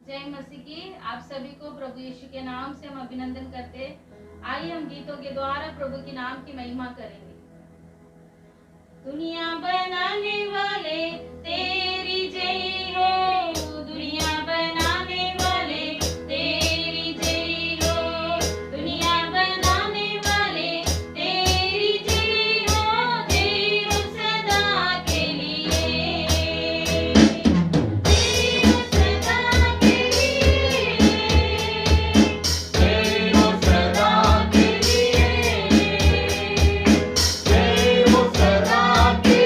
जय मसीह की। आप सभी को प्रभु यीशु के नाम से हम अभिनंदन करते हैं। आइए हम गीतों के द्वारा प्रभु के नाम की महिमा करेंगे। दुनिया बनाने वाले तेरी जय हो, दुनिया बनाने वाले तेरी जय हो, दुनिया बनाने वाले तेरी जय हो सदा के लिए, जय हो सदा के लिए, जय हो सदा के लिए, जय हो सदा के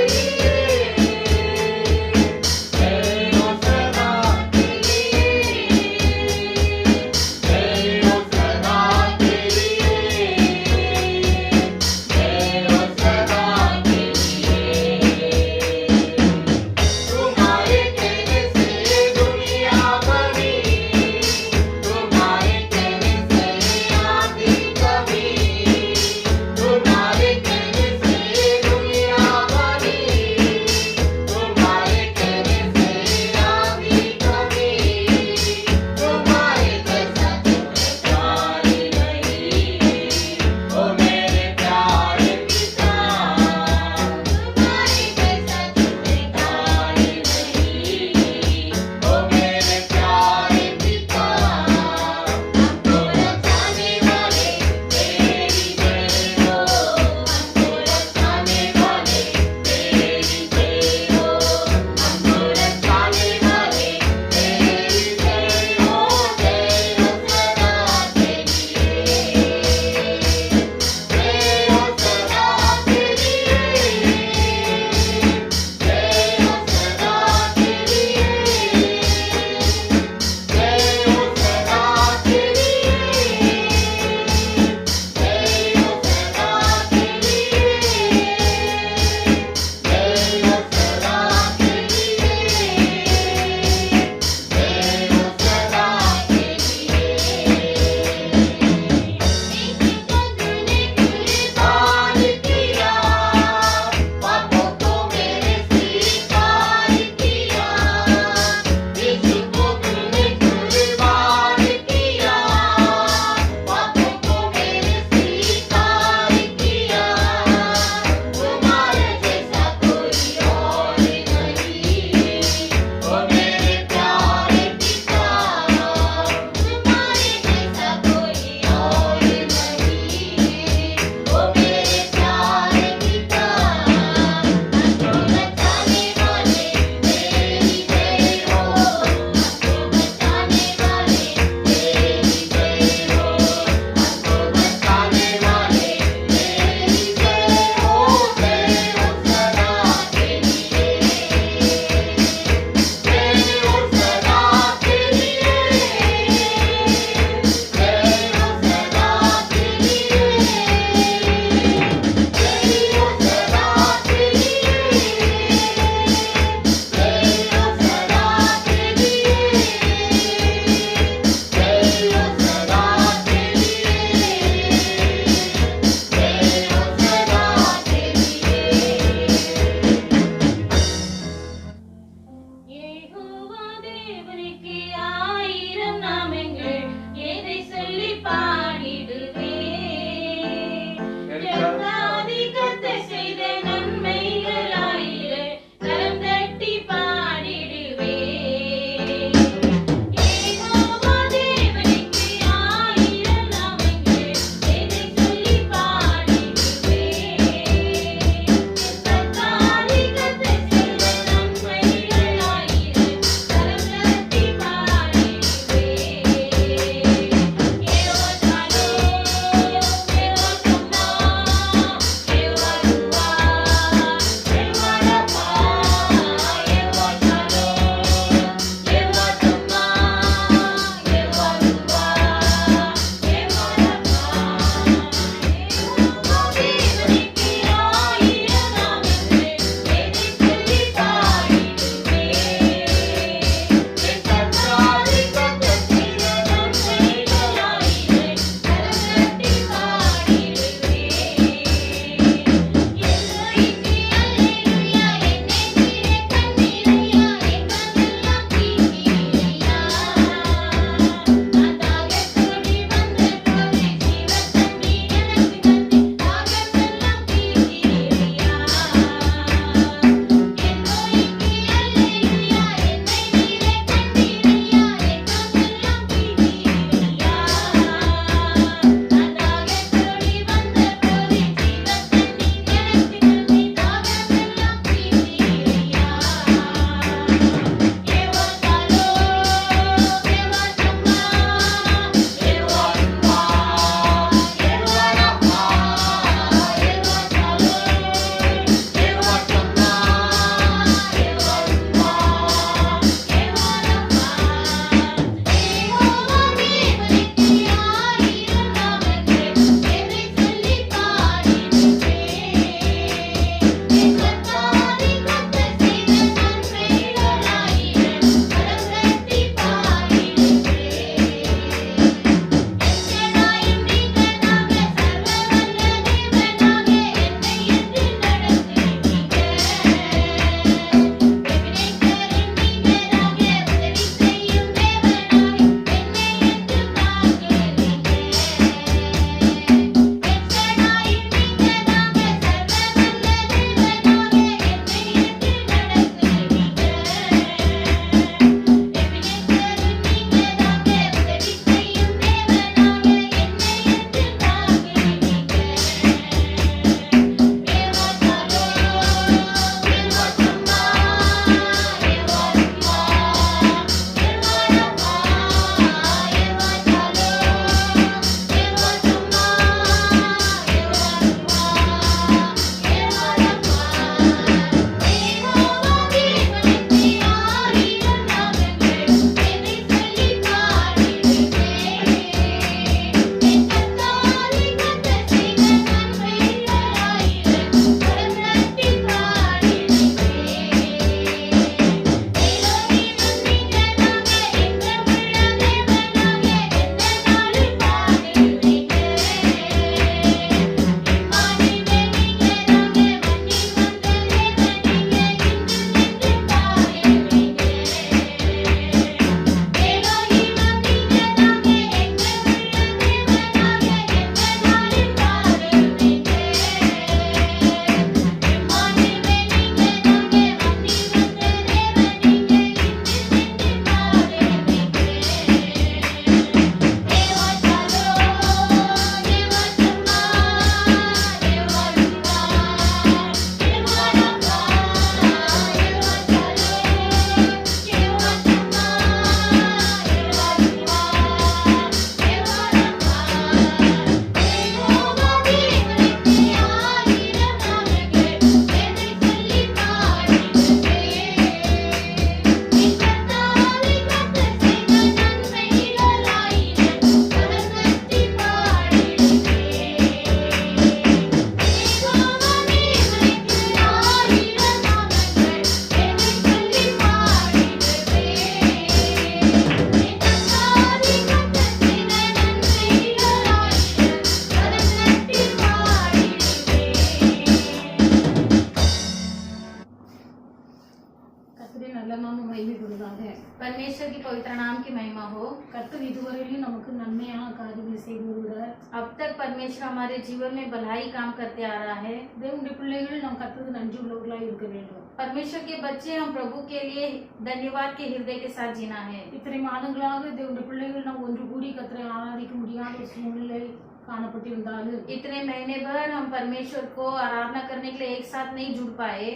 परमेश्वर की पवित्र नाम की महिमा हो। கர்த்தர் இதுவரையிலும் நமக்கு நன்மையான காரியங்களை செய்து வருகிறார். अब तक परमेश्वर हमारे जीवन में भलाई काम करते आ रहा है। தேவனுடைய பிள்ளைகள் நாம் கர்த்தருக்கு நன்றி உள்ளவர்களாய் இருக்க வேண்டும். परमेश्वर के बच्चे हम प्रभु के लिए धन्यवाद के हृदय के साथ जीना है। இத்தனை மாதங்களாக தேவனுடைய பிள்ளைகள் நாம் ஒன்று கூடி கர்த்தரை ஆராதிக்க முடியாத ஒரு சூழ்நிலை காணப்பட்டிருந்தாலும் इतने महीने भर हम परमेश्वर को आराधना करने के लिए एक साथ नहीं जुड़ पाए।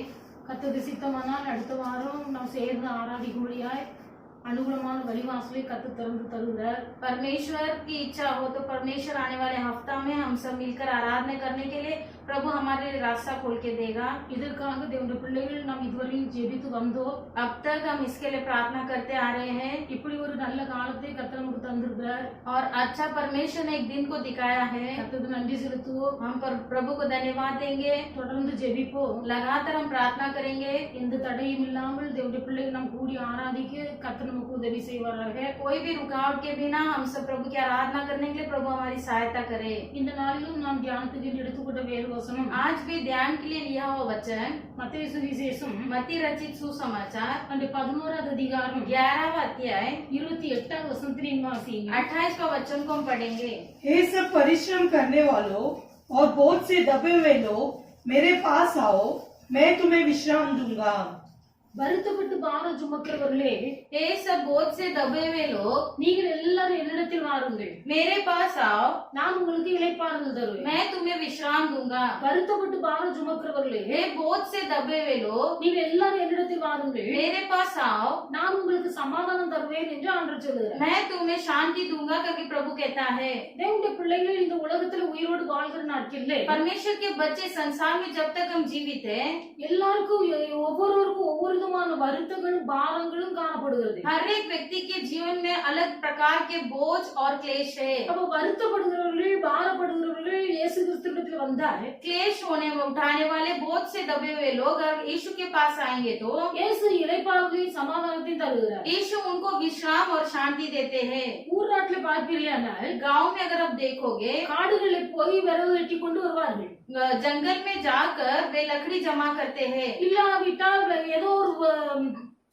கர்த்தருக்கு சித்தமானால் அடுத்த வாரம் நாம் சேர்ந்து ஆராதிக்கும்படியாய் अनुकूलமான வழிவாசலை கர்த்தர் திறந்து தருகிறார். परमेश्वर की इच्छा हो तो परमेश्वर आने वाले हफ्ता में हम सब मिलकर आराधना करने के लिए प्रभु हमारे लिए रास्ता खोल के देगा। இதற்காக தேவனுடைய பிள்ளைகள் நாம் இதுவரையும் ஜெபித்து வந்தோம். अब तक हम इसके लिए प्रार्थना करते आ रहे हैं। இப்படி ஒரு நல்ல காலத்தை கர்த்தர் நமக்கு தந்திருக்கிறார். और अच्छा परमेश्वर ने एक दिन को दिखाया है। கர்த்தருக்கு நன்றி செலுத்துவோம். हम प्रभु को धन्यवाद देंगे। தொடர்ந்து ஜெபிப்போம். लगातार हम प्रार्थना करेंगे। எந்த தடையும் இல்லாமல் தேவனுடைய பிள்ளைகள் நாம் கூடி ஆராதிக்க கர்த்தர் நமக்கு உதவி செய்வாராக. कोई भी रुकावट के बिना हम सब प्रभु की आराधना करने के लिए प्रभु हमारी सहायता करे। இந்த நாளிலும் நாம் தியானத்துக்கு எடுத்துக்கொண்ட வேத வசனம் आज भी ध्यान के लिए लिया हुआ वचन மத்தேயு சுவிசேஷம் मत्ती रचित सुसमाचार 11வது அதிகாரம் 11वां अध्याय 28வது வசனத்தின் வாசிங்க. 28वां वचन को हम पढ़ेंगे। हे सब परिश्रम करने वालों और बोझ से दबे हुए लोग मेरे पास आओ, मैं तुम्हें विश्राम दूंगा। வருத்தப்பட்டு பாரம் சுமக்கிறவர்களே, हे सब बोझ से दबे हुए लोग நீங்கள் எல்லாரும் என்னிடத்தில் வாருங்கள், मेरे पास आओ, நான் உங்களுக்கு இளைப்பாறுதல் தருவேன். मैं तुम्हें विश्राम दूंगा। வருத்தப்பட்டு பாரம் சுமக்கிறவர்களே, हे बोझ से दबे हुए लोग நீங்கள் எல்லாரும் என்னிடத்தில் வாருங்கள், मेरे पास आओ, நான் உங்களுக்கு சமாதானம் தருவேன் என்று ஆண்டவர் சொல்கிறார். मैं तुम्हें शांति दूंगा, क्योंकि प्रभु कहता है। தேவனுடைய பிள்ளைகள் இந்த உலகத்தில் உயிரோடு வாழ்கிற நாட்களில் परमेश्वर के बच्चे संसार में जब तक हम जीवित हैं, எல்லாருக்கும் ஒவ்வொருவருக்கும் ஒவ்வொரு விதமான வருத்தங்களும் பாரங்களும் காணப்படுகிறது. हर एक व्यक्ति के जीवन में अलग प्रकार के बोझ और क्लेश है। அப்ப வருத்தப்படுகிறவர்கள் பாரப்படுகிறவர்கள் இயேசு கிறிஸ்துவிடத்தில் வந்தால் क्लेश उठाने वाले बोझ से दबे हुए लोग अगर यीशु के पास आएंगे तो இயேசு இளைப்பாறுதலையும் சமாதானத்தையும் தருகிறார். यीशु उनको विश्राम और शांति देते हैं। ஊர் நாட்டில் பார்ப்பீர்களானால் गांव में अगर आप देखोगे, காடுகளில் போய் விறகு வெட்டி கொண்டு வருவார்கள். जंगल में जाकर वे लकड़ी जमा करते हैं। இல்லாவிட்டால் ஏதோ ஒரு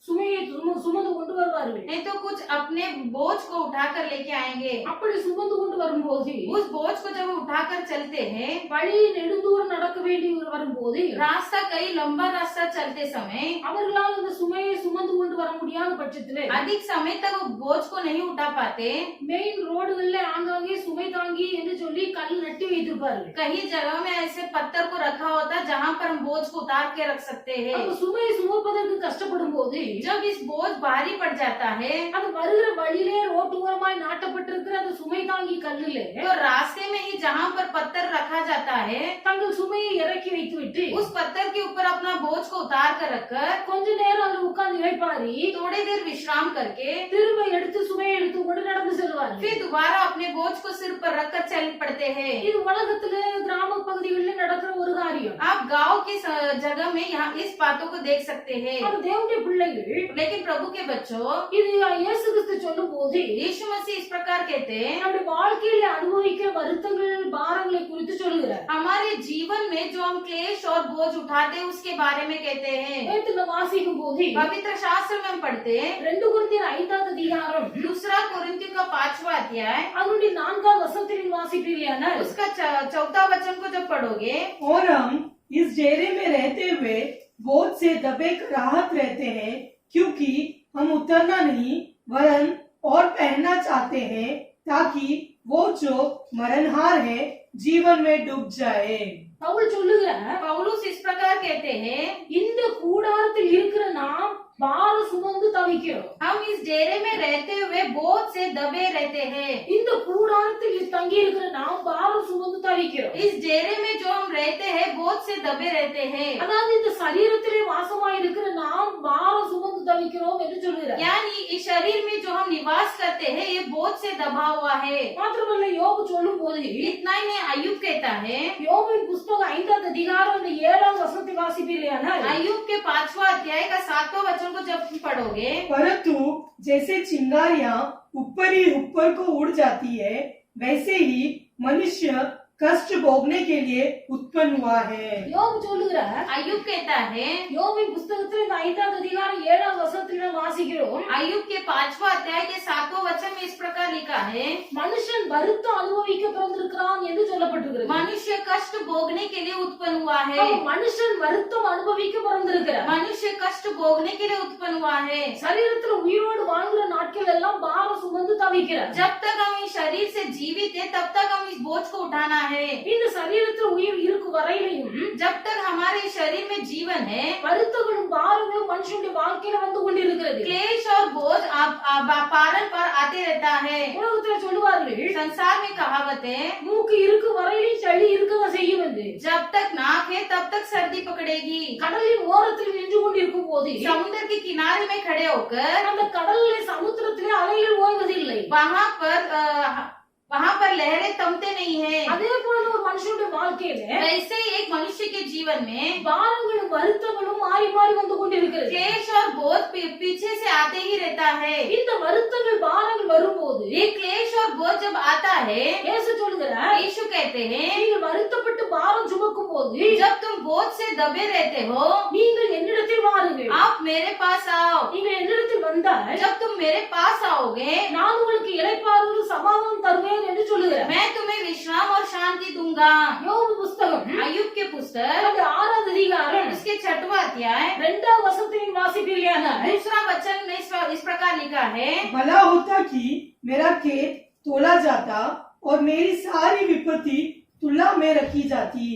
சுமையை சுமந்து கொண்டு வருவார்கள். नहीं तो कुछ अपने बोझ को उठाकर लेके आएंगे। அப்படி சுமந்து கொண்டு வரும்போது उस बोझ को जब उठाकर चलते हैं, வழி நெடுந்தூரம் நடக்க வேண்டி வரும்போது रास्ता कई लंबा रास्ता चलते समय அவர்களால் அந்த சுமையை சுமந்து கொண்டு வர முடியாத பட்சத்திலே अधिक समय तक वो बोझ को नहीं उठा पाते। மெயின் ரோடுகள்ல ஆங்காங்கே சுமை தாங்கி என்று சொல்லி கல் நட்டி வைத்திருப்பார்கள். कई जगह में ऐसे पत्थर को रखा होता है जहाँ पर हम बोझ को उतार के रख सकते हैं। அப்ப சுமையை சுமப்பதற்கு கஷ்டப்படும் போது जब इस बोझ भारी पड़ जाता है அது வருகிற வழியிலே ரோட்டோரமாய் நாட்டப்பட்டிருக்கிற அந்த சுமை தாங்கி கல்லிலே तो रास्ते में ही जहाँ पर पत्थर रखा जाता है, தங்கள் சுமையை இறக்கி வைத்து விட்டு उस पत्थर के ऊपर अपना बोझ को उतार कर रखकर கொஞ்ச நேரம் அதுல உட்கார்ந்து இளைப்பாரி थोड़ी देर विश्राम करके திரும்ப எடுத்து சுமையை எடுத்து கொண்டு நடந்து செல்வார்கள். फिर दोबारा अपने बोझ को सिर पर रखकर चल पड़ते हैं। இது உலகத்துல கிராம பகுதிகளில் நடக்கிற ஒரு காரியம். आप गांव की जगह में यहाँ इस बातों को देख सकते हैं। அது தேவனுடைய பிள்ளைகள் लेकिन प्रभु के बच्चों, இது இயேசு கிறிஸ்து சொல்லும் போது यीशु मसीह इस प्रकार कहते हैं, நம்முடைய வாழ்க்கையில அனுபவிக்கிற வருத்தங்கள் பாரங்களை குறித்து சொல்லுகிறார். हमारे जीवन में जो हम क्लेश और बोझ उठाते हैं उसके बारे में कहते हैं। வேதத்துல வாசிக்கும் போது पवित्र शास्त्र में हम पढ़ते हैं 2 கொரிந்தியர் 5வது அதிகாரம் 2 कोरिन्थियों का 5वां अध्याय அதனுடைய 4வது வசனத்தில் வாசிப்பீர்களானால் उसका 4वां वचन को जब पढ़ोगे, और हम इस डेरे में रहते हुए बोझ से दबे राहत रहते हैं, क्योंकि हम उतरना नहीं वरन और पहनना चाहते हैं, ताकि वो जो मरणहार है जीवन में डूब जाए। பவுல் சொல்லுகிறார், पौलुस इस प्रकार कहते हैं, இந்த கூடாரத்தில் இருக்கிற நாம் பாரம் சுமந்து தவிக்கிறோம். हम इस डेरे में रहते हुए बोझ से दबे रहते हैं। இந்த கூடாரத்தில் தங்கி இருக்கிற நாம் பாரம் சுமந்து தவிக்கிறோம். इस डेरे में जो हम रहते हैं बोझ से दबे रहते हैं। அதாவது இந்த சரீரத்திலே வாசமாய் இருக்கிற நாம் பாரம் சுமந்து தவிக்கிறோம் என்று சொல்கிறார். यानी इस शरीर में जो हम निवास करते हैं ये बोझ से दबा हुआ है। மாத்திரமல்ல யோபு சொல்லும் போது इतना ही नहीं, अय्यूब कहता है, யோபின் புஸ்தகம் 5வது அதிகாரம் 7வது வசனத்தை வாசிப்பீர்களானால் अय्यूब के 5वां अध्याय का 7वां वचन को जब पढ़ोगे, परंतु जैसे चिंगारियां ऊपर ही ऊपर को उड़ जाती है, वैसे ही मनुष्य कष्ट भोगने के लिए उत्पन्न हुआ है। யோபு சொல்லுகிறார், अय्यूब कहता है, யோபின் புஸ்தகத்தில் இந்த 5ஆம் அதிகாரம் 7ஆம் வசனத்தில் நாம் வாசிக்கிறோம், अय्यूब के 5वां अध्याय के 7वें वचन में इस प्रकार लिखा है, மனுஷன் வருத்தம் அனுபவிக்க பிறந்திருக்கிறான் என்று சொல்லப்பட்டிருக்கிறது. मनुष्य कष्ट भोगने के लिए उत्पन्न हुआ है। அப்ப மனுஷன் வருத்தம் அனுபவிக்க பிறந்திருக்கிறார். मनुष्य कष्ट भोगने के लिए उत्पन्न हुआ है। சரீரத்துல உயிரோடு வாழ்கிற நாட்கள் எல்லாம் பாரம் சுமந்து தவிக்கிறார். जब तक हम इस शरीर से जीवित है तब तक हम इस बोझ को उठाना है। இந்த சரீரத்துல உயிர் இருக்கும் வரையிலையும் जब तक हमारे शरीर में जीवन है, வருத்தங்களும் பாரங்களும் மனுஷனுடைய வாழ்க்கையில வந்து கொண்டிருக்கிறது. क्लेश और बोझ पालन पर आते रहता है। உலகத்துல சொல்லுவார்கள், संसार में कहावत है, மூக்கு இருக்கும் வரையிலும் சளி இருக்கதான் செய்யும் என்று. जब तक नाक है तब तक सर्दी पकड़ेगी। கடலின் ஓரத்தில் நின்று கொண்டிருக்கும் போது समुद्र के किनारे में खड़े होकर அந்த கடலிலே சமுத்திரத்திலே அலைகள் ஓய்வதில்லை. वहाँ पर लहरें थमते नहीं है। அதே போல ஒரு மனுஷனுடைய வாழ்க்கையில वैसे ही एक मनुष्य के जीवन में பாரங்களும் வருத்தங்களும் மாறி மாறி வந்து கொண்டிருக்கிறது. क्लेश और बोझ पीछे से आते ही रहता है। இந்த வருத்தங்கள் பாரங்கள் வரும்போது ये क्लेश और बोझ जब आता है, இயேசு சொல்லுகிறார், यीशु कहते हैं, நீங்கள் வருத்தப்பட்டு பாரம் சுமக்கும் போது जब तुम बोझ से दबे रहते हो, நீங்கள் என்னிடத்தில் வாருங்கள். आप मेरे पास आओ। நீங்கள் என்னிடத்தில் வந்தால் जब तुम मेरे पास आओगे, நான் உங்களுக்கு இளைப்பாறுதல் சமாதானம் தருவேன் என்று சொல்லுகிறார். मैं तुम्हें विश्राम और शांति दूंगा। யோபு புஸ்தகம் अय्यूब के पुस्तक 6ஆம் அதிகாரம் उसके 6वां अध्याय 2ஆம் வசனத்தில் வாசிப்பீர்களானால், दूसरा वचन में इस प्रकार लिखा है, भला होता कि मेरा खेत तोला जाता और मेरी सारी विपत्ति तुला में रखी जाती।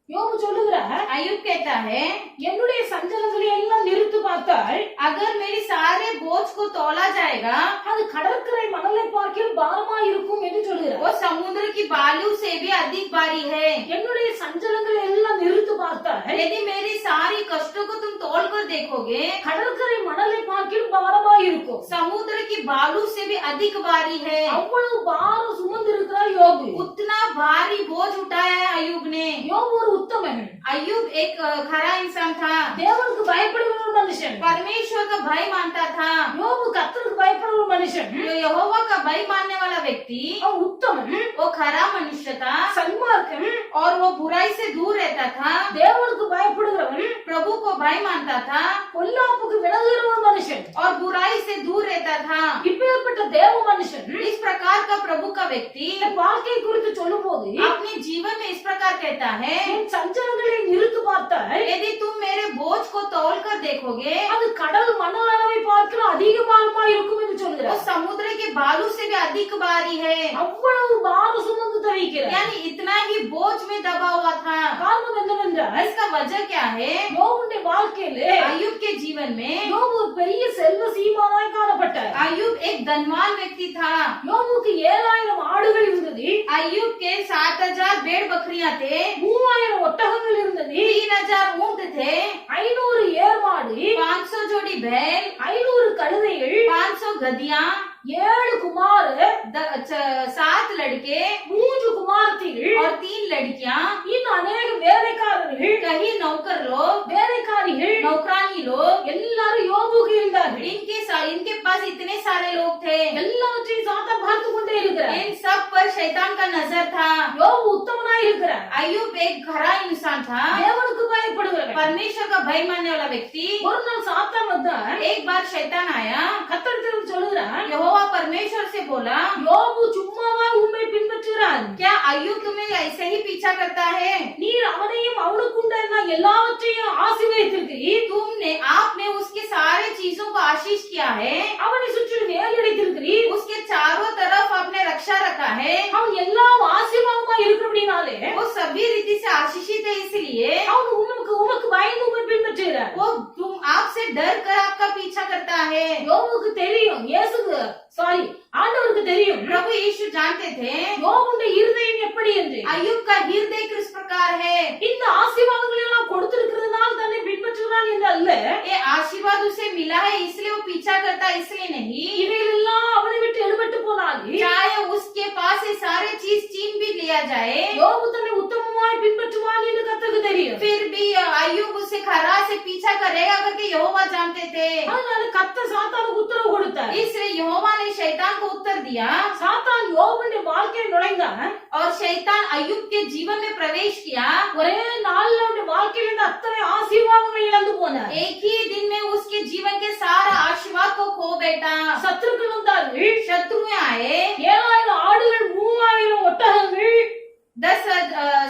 யோபு சொல்லுகிறார், अय्यूब कहता है, என்னுடைய சஞ்சலங்களை எல்லாம் நிறுத்து பார்த்தால் अगर मेरी सारे बोझ को तोला जाएगा, அது கடற்கரை மணலை பார்க்கிற பாரமா இருக்கும் என்று சொல்லுகிறார். वो समुद्र की बालू से भी अधिक भारी है। என்னுடைய சஞ்சலங்களை எல்லாம் நிறுத்து பார்த்தால் यदि मेरी सारी कष्टों को तुम तोल कर देखोगे, கடற்கரை மணலை பார்க்கிற பாரமா இருக்கும். समुद्र की बालू से भी अधिक भारी है। அவ்வளவு பாரம் சுமந்து இருக்கிறார் யோபு. उतना भारी बोझ उठाया है अय्यूब ने। யோபு ஒரு உத்தமன், अय्यूब एक खरा इंसान था, தேவனுக்கு பயப்படுகிற ஒரு மனுஷன். परमेश्वर का भय मानता था। யோபு கர்த்தருக்கு பயப்படுகிற ஒரு மனுஷன். जो यहोवा का भय मानने वाला व्यक्ति, அவன் உத்தமன், वो खरा मनुष्य था சன்மார்க்கன், और वो बुराई से दूर रहता था, தேவனுக்கு பயப்படுகிறவன், प्रभु को भय मानता था பொல்லாப்புக்கு விலகுகிற ஒரு மனுஷன். और बुराई से दूर रहता था। இப்பேற்பட்ட தேவ மனுஷன் इस प्रकार का प्रभु का व्यक्ति இந்த வாழ்க்கை குறித்து சொல்லும் போது अपने जीवन में इस प्रकार कहता है, என் சஞ்சலங்களை நிறுத்து பார்த்தால் यदि तुम मेरे बोझ को तोल कर देखोगे, அது கடல் மணல் அளவை பார்க்கிற அதிக பாரமா இருக்கும் என்று वो சொல்கிறார். समुद्र के बालू से भी अधिक भारी है। அவ்வளவு பாரம் சுமந்து தவிக்கிறார். यानी इतना ही बोझ में दबा हुआ था। காரணம் என்னவென்றால் इसका वजह क्या है? யோபுடைய வாழ்க்கையிலே अय्यूब के जीवन में யோபு ஒரு பெரிய செல்வ சீமானாய் காணப்பட்டார். अय्यूब एक धनवान व्यक्ति था। யோபுக்கு 7000 ஆடுகள் இருந்தது, अय्यूब के 7000 भेड़ बकरियां थे, 3000 ஒட்டகங்கள் இருந்தது, 3000 ऊंट थे, 500 ஏர் மாடு, 500 जोड़ी बैल, 500 கழுதைகள், 500 गधियां, 7 குமார், 7 लड़के 3 குமார்த்திகள், और 3 लड़कियां, இன்னும் अनेक வேலைக்காரர்கள், कहीं नौकर लोग, வேலைக்காரிகள், नौकरानी लोग, எல்லாரும் யோபுக்கு இருந்தார்கள். इनके पास इतने सारे लोग थे। எல்லாவற்றையும் சாத்தான் பார்த்து கொண்டே இருக்கிறார். इन सब पर शैतान का नजर था। யோபு உத்தமனாய் இருக்கிறார், अय्यूब एक खरा इंसान था, தேவனுக்கு பயப்படுகிறவர். परमेश्वर का भय मानने वाला व्यक्ति। ஒரு நாள் சாத்தான் வந்தான், एक बार शैतान आया, கர்த்தரிடத்தில் சொல்லுகிறான், यहोवा परमेश्वर से बोला, யோபு சும்மாவா உம்மை பின்பற்றுகிறான்? क्या अय्यूब तुम्हें ऐसे ही पीछा करता है? நீர் அவனையும் அவனுக்குண்டான எல்லாவற்றையும் ஆசீர்வதித்திருக்கிறீர், आपने उसके सारे चीजों को आशीष किया है, அவனை சுற்றி வேலையடைத்திருக்கிறீர், उसके चारों तरफ आपने रक्षा रखा है, அவன் எல்லாம் ஆசீர்வாதமா இருக்கிறபடினாலே वो सभी रीति से आशीषित है, इसलिए அவன் உமக்கு பயந்து உம்மை பின்பற்றுகிறார். वो तुम आपसे डर कर आपका पीछा करता है। யோபுக்கு தெரியும், ஆண்டவருக்கு தெரியும், प्रभु यीशु जानते थे யோபுடைய இருதயம் எப்படி என்று. अय्यूब का हृदय किस प्रकार है। இந்த ஆசீர்வாதங்களை எல்லாம் கொடுத்திருக்கிறதுனால தன்னை பின்பற்றுகிறான் என்று அல்ல, ये आशीर्वाद उसे मिला है इसलिए वो पीछा करता है, इसलिए नहीं। இவைகளெல்லாம் அவனை விட்டு எடுபட்டு போனாலும் चाहे उसके पास ये सारे चीज छीन भी लिया जाए, யோபு தன்னை உத்தமமாய் பின்பற்றுவான் என்று கர்த்தருக்கு தெரியும். फिर भी अय्यूब उसे खरा से पीछा करेगा करके यहोवा जानते थे। அதனால கர்த்தர் சாத்தானுக்கு உத்தரவு கொடுத்தார். इसलिए यहोवा ने शैतान को उत्तर दिया சாத்தான் யோபுடைய வாழ்க்கையில் நுழைந்தான். और शैतान अय्यूब के जीवन में प्रवेश किया। ஒரே நாள்ல அவனுடைய வாழ்க்கையில இருந்த அத்தனை ஆசீர்வாதங்களை இழந்து போனார். एक ही दिन में उसके जीवन के सारा आशीर्वाद को खो बैठा। சத்துருக்கள் வந்தார்கள். शत्रु आए, 7000 ஆடுகள், 3000 ஒட்டகங்கள்,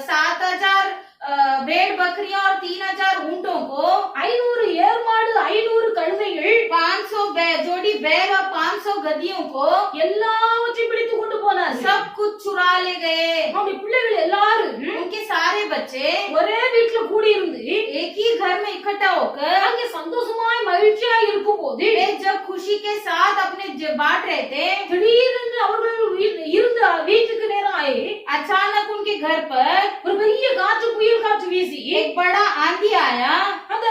7,000 भेड़ बकरियां और 3,000 ऊंटों को, 500 ஏர் மாடு, 500 கழுதைகள், 500 जोड़ी बैल और 500 गधियों को எல்லாவற்றையும் பிடித்து கொண்டு போனார். सब कुछ चुरा ले गए। அவனுடைய பிள்ளைகள் எல்லாரும் उनके सारे बच्चे ஒரே வீட்டுல கூடி இருந்து एक ही घर में इकट्ठा होकर அங்கே சந்தோஷமாய் மகிழ்ச்சியாய் இருக்கும் போது वे जब खुशी के साथ अपने बांट रहे थे, திடீரென்று அவர்கள் இருந்த வீட்டுக்கு நேராய் अचानक उनके घर पर ஒரு பெரிய காற்று, புயல் காற்று வீசி एक बड़ा आंधी आया। அந்த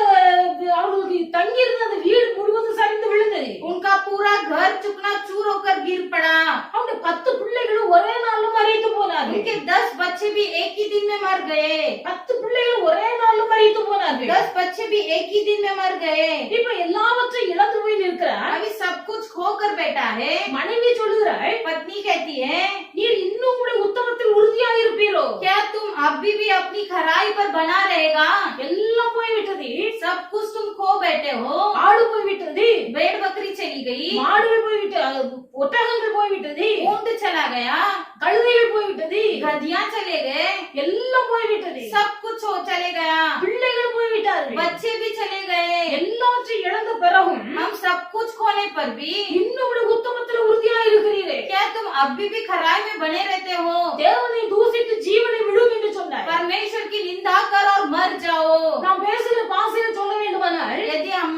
அவர்களுக்கு தங்கி இருந்த அந்த வீடு முழுவதும் சரிந்து விழுந்தது. उनका पूरा घर चुकना चूर होकर गिर पड़ा। அவனுடைய 10 பிள்ளைகளும் ஒரே நாள்ல மரித்து போனார்கள். उनके 10 बच्चे भी एक ही दिन में मर गए। 10 பிள்ளைகளும் ஒரே நாள்ல மரித்து போனார்கள். 10 बच्चे भी एक ही दिन में मर गए। இப்ப எல்லாவற்றையும் இழந்து போய் நிற்கிறார். अभी सब कुछ खोकर बैठा है। மனைவி சொல்லுகிறாள், पत्नी कहती है, நீர் இன்னும் உங்களுடைய உத்தமத்தில் உறுதியாக இருப்பீரோ? क्या तुम अभी भी अपनी खराई पर बना रहेगा? எல்லாம் போய்விட்டது. सब कुछ तुम खो बैठे हो। ஆடு போய்விட்டது, भेड़ बकरी चली गई, மாடுகள் போய்விட்டது, ஒட்டகங்கள் போய்விட்டது, ऊंट चला गया, கழுதைகள் போய்விட்டது, गधियां चले गए, எல்லாம் போய்விட்டது. सब कुछ हो चले गया, பிள்ளைகள் போய்விட்டார்கள். बच्चे भी चले गए। எல்லாவற்றையும் இழந்த பிறகும் हम सब कुछ खोने पर भी இன்னும் உங்களுடைய உத்தமத்தில் உறுதியாக இருக்கிறீரே. क्या तुम अभी भी खराई में बने रहते हो? தேவனை தூசித்து ஜீவனை விடும் என்று சொன்னார். परमेश्वर की निंदा कर और मर जाओ। நாம் பேசுகிற பாஷையில சொல்ல வேண்டுமானால், यदि हम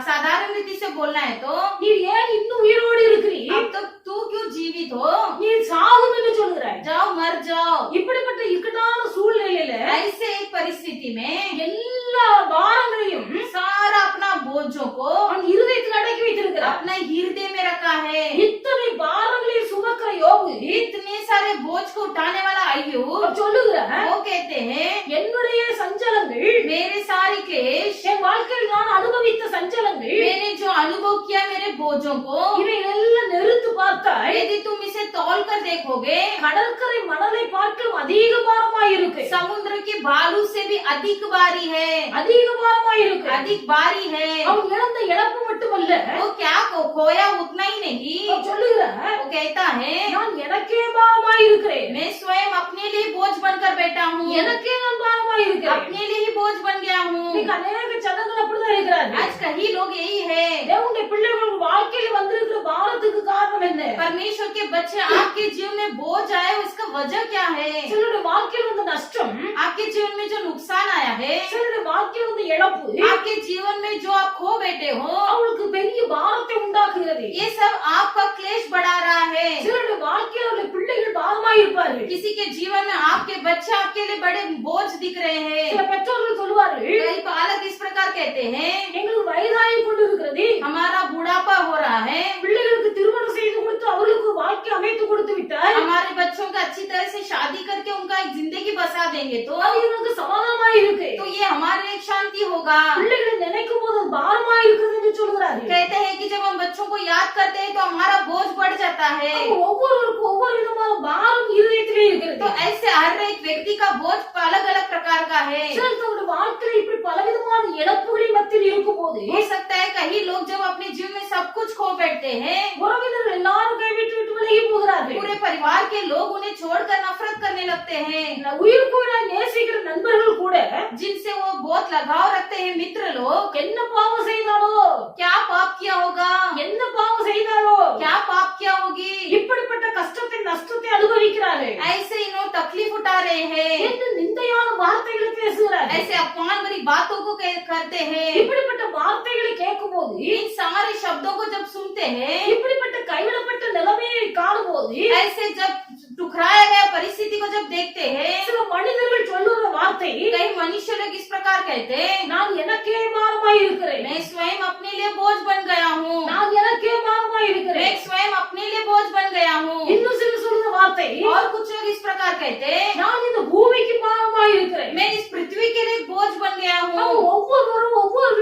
साधारण रीति से बोलना है तो நீர் ஏன் இன்னும் உயிரோடு இருக்கிறீர்? अब तक तू क्यों जीवित हो? நீர் சாகும் என்று சொல்கிறாய். जाओ मर जाओ। இப்படிப்பட்ட இக்கட்டான சூழ்நிலையில ऐसे एक परिस्थिति में எல்லா பாரங்களையும் सारा अपना बोझों को அவன் இருதயத்தில் அடக்கி வைத்திருக்கிறார். अपने हृदय में रखा है। இத்தனை பாரங்களையும் சுமக்கிற யோபு इतने सारे बोझ को उठाने वाला अय्यूब சொல்லுகிறார், वो कहते हैं, என்னுடைய சஞ்சலங்கள், मेरे सारे क्लेश, என் வாழ்க்கையில் நான் அனுபவித்த சஞ்சலங்கள், मैंने जो अनुभव किया मेरे बोझों को, இவை எல்லாம் நிறுத்து பார்த்தால் यदि तुम इसे तौल कर देखोगे, கடற்கரை மணலை பார்க்கலும் அதிக பாரமாய் இருக்கு. समुद्र के बालू से भी अधिक भारी है, அதிக பாரமாய் இருக்கு. अधिक भारी है। அவன் இழந்த இழப்பு மட்டுமல்ல, वो क्या खोया उतना ही नहीं, அவன் சொல்லுகிறார், वो कहता है, நான் எனக்கே பாரமாய் இருக்கிறேன். मैं स्वयं अपने लिए बोझ बनकर बैठा हूँ, எனக்கே நான் பாரமாய் இருக்கிறேன். अपने लिए ही बोझ बन गया हूँ। இன்னைக்கு अनेक ஜனங்கள் அப்படிதான் இருக்கிறார்கள். आज कई लोग यही है। தேவனுடைய பிள்ளைகள் வாழ்க்கையில வந்திருக்கிற பாரத்துக்கு காரணம் என்ன? परमेश्वर के बच्चे आपके जीवन में बोझ आए, उसका वजह क्या है? சிலருடைய வாழ்க்கையில் வந்த நஷ்டம், आपके जीवन में जो नुकसान आया है, சிலருடைய வாழ்க்கையில் வந்த இழப்பு आपके जीवन में जो आप खो बैठे हो, அவளுக்கு பெரிய பாரத்தை உண்டாக்குகிறது. ये सब आपका क्लेश बढ़ा रहा है। சிலருடைய வாழ்க்கையில் அவருடைய பிள்ளைகள் பாரமாய் இருப்பார்கள். किसी के जीवन में आपके बच्चे आपके लिए बड़े बोझ दिख रहे हैं। சில பெற்றோர்கள் சொல்லுவார்கள், कई पालक इस प्रकार कहते हैं, எங்களுக்கு வயதாகி கொண்டிருக்கிறது, हमारा बुढ़ापा हो रहा है, பிள்ளைகளுக்கு திருமணம் செய்து கொடுத்து அவர்களுக்கு ஒரு வாழ்க்கை அமைத்து கொடுத்து விட்டால் हमारे बच्चों का अच्छी तरह से शादी करके उनका एक जिंदगी बसा देंगे तो அது எனக்கு சமாதானமாய் இருக்கு. ये हमारे लिए एक शांति होगा। பிள்ளைகளை நினைக்கும் போது அது பாரமாய் இருக்கிறது என்று சொல்கிறார்கள். कहते हैं कि जब हम बच्चों को याद करते हैं तो हमारा बोझ बढ़ जाता है। ஒவ்வொருவருக்கும் ஒவ்வொரு விதமான பாரம் இருதயத்திலே तो இருக்கிறது. ऐसे हर एक व्यक्ति का बोझ अलग अलग प्रकार का है। சிலர் தங்களுடைய வாழ்க்கையில இப்படி பலவிதமான இழப்புகளின் மத்தியில் இருக்கும் போது हो सकता है कई लोग जब अपने जीवन में सब कुछ खो बैठते हैं, உறவினர்கள் எல்லாரும் கைவிட்டு விட்டு விலகி போகிறார்கள். पूरे परिवार के लोग उन्हें छोड़कर नफरत करने लगते हैं। உயிருக்கு நேசிக்கிற நண்பர்கள் கூட जिनसे वो बहुत लगाव रखते हैं, मित्र लोग, என்ன பாவம் செய்தாலோ, क्या पाप किया होगा, என்ன பாவம் செய்தாலோ, क्या पाप किया होगी, இப்படிப்பட்ட கஷ்டத்தை நஷ்டத்தை அனுபவிக்கிறார்கள். ऐसे इन्हों तकलीफ उठा रहे हैं, என்று நிந்தையான வார்த்தைகளை பேசுகிறார்கள். ऐसे अपमान भरी बातों को करते हैं। இப்படிப்பட்ட வார்த்தைகளை கேட்கும் போது, इन सारे शब्दों को जब सुनते हैं, இப்படிப்பட்ட கைவிடப்பட்ட நிலைமையை காணும் போது, ऐसे जब ठुकराया गया परिस्थिति को जब देखते हैं, சில மனிதர்கள் சொல்லுற வார்த்தை, कई मनुष्य लोग इस प्रकार कहते हैं, நான் எனக்கே பாரமாய் இருக்கிறேன், मैं स्वयं अपने लिए बोझ बन गया हूँ, நான் எனக்கே பாரமாய் मैं இருக்கிறேன். स्वयं अपने लिए बोझ बन गया हूँ। இன்னும் சில சொல்லுற வார்த்தை, और कुछ लोग इस प्रकार कहते हैं, நான் இந்த பூமிக்கு பாரமாய் இருக்கிறேன். मैं इस पृथ्वी के लिए बोझ बन गया हूँ। ஒவ்வொருவரும் ஒவ்வொரு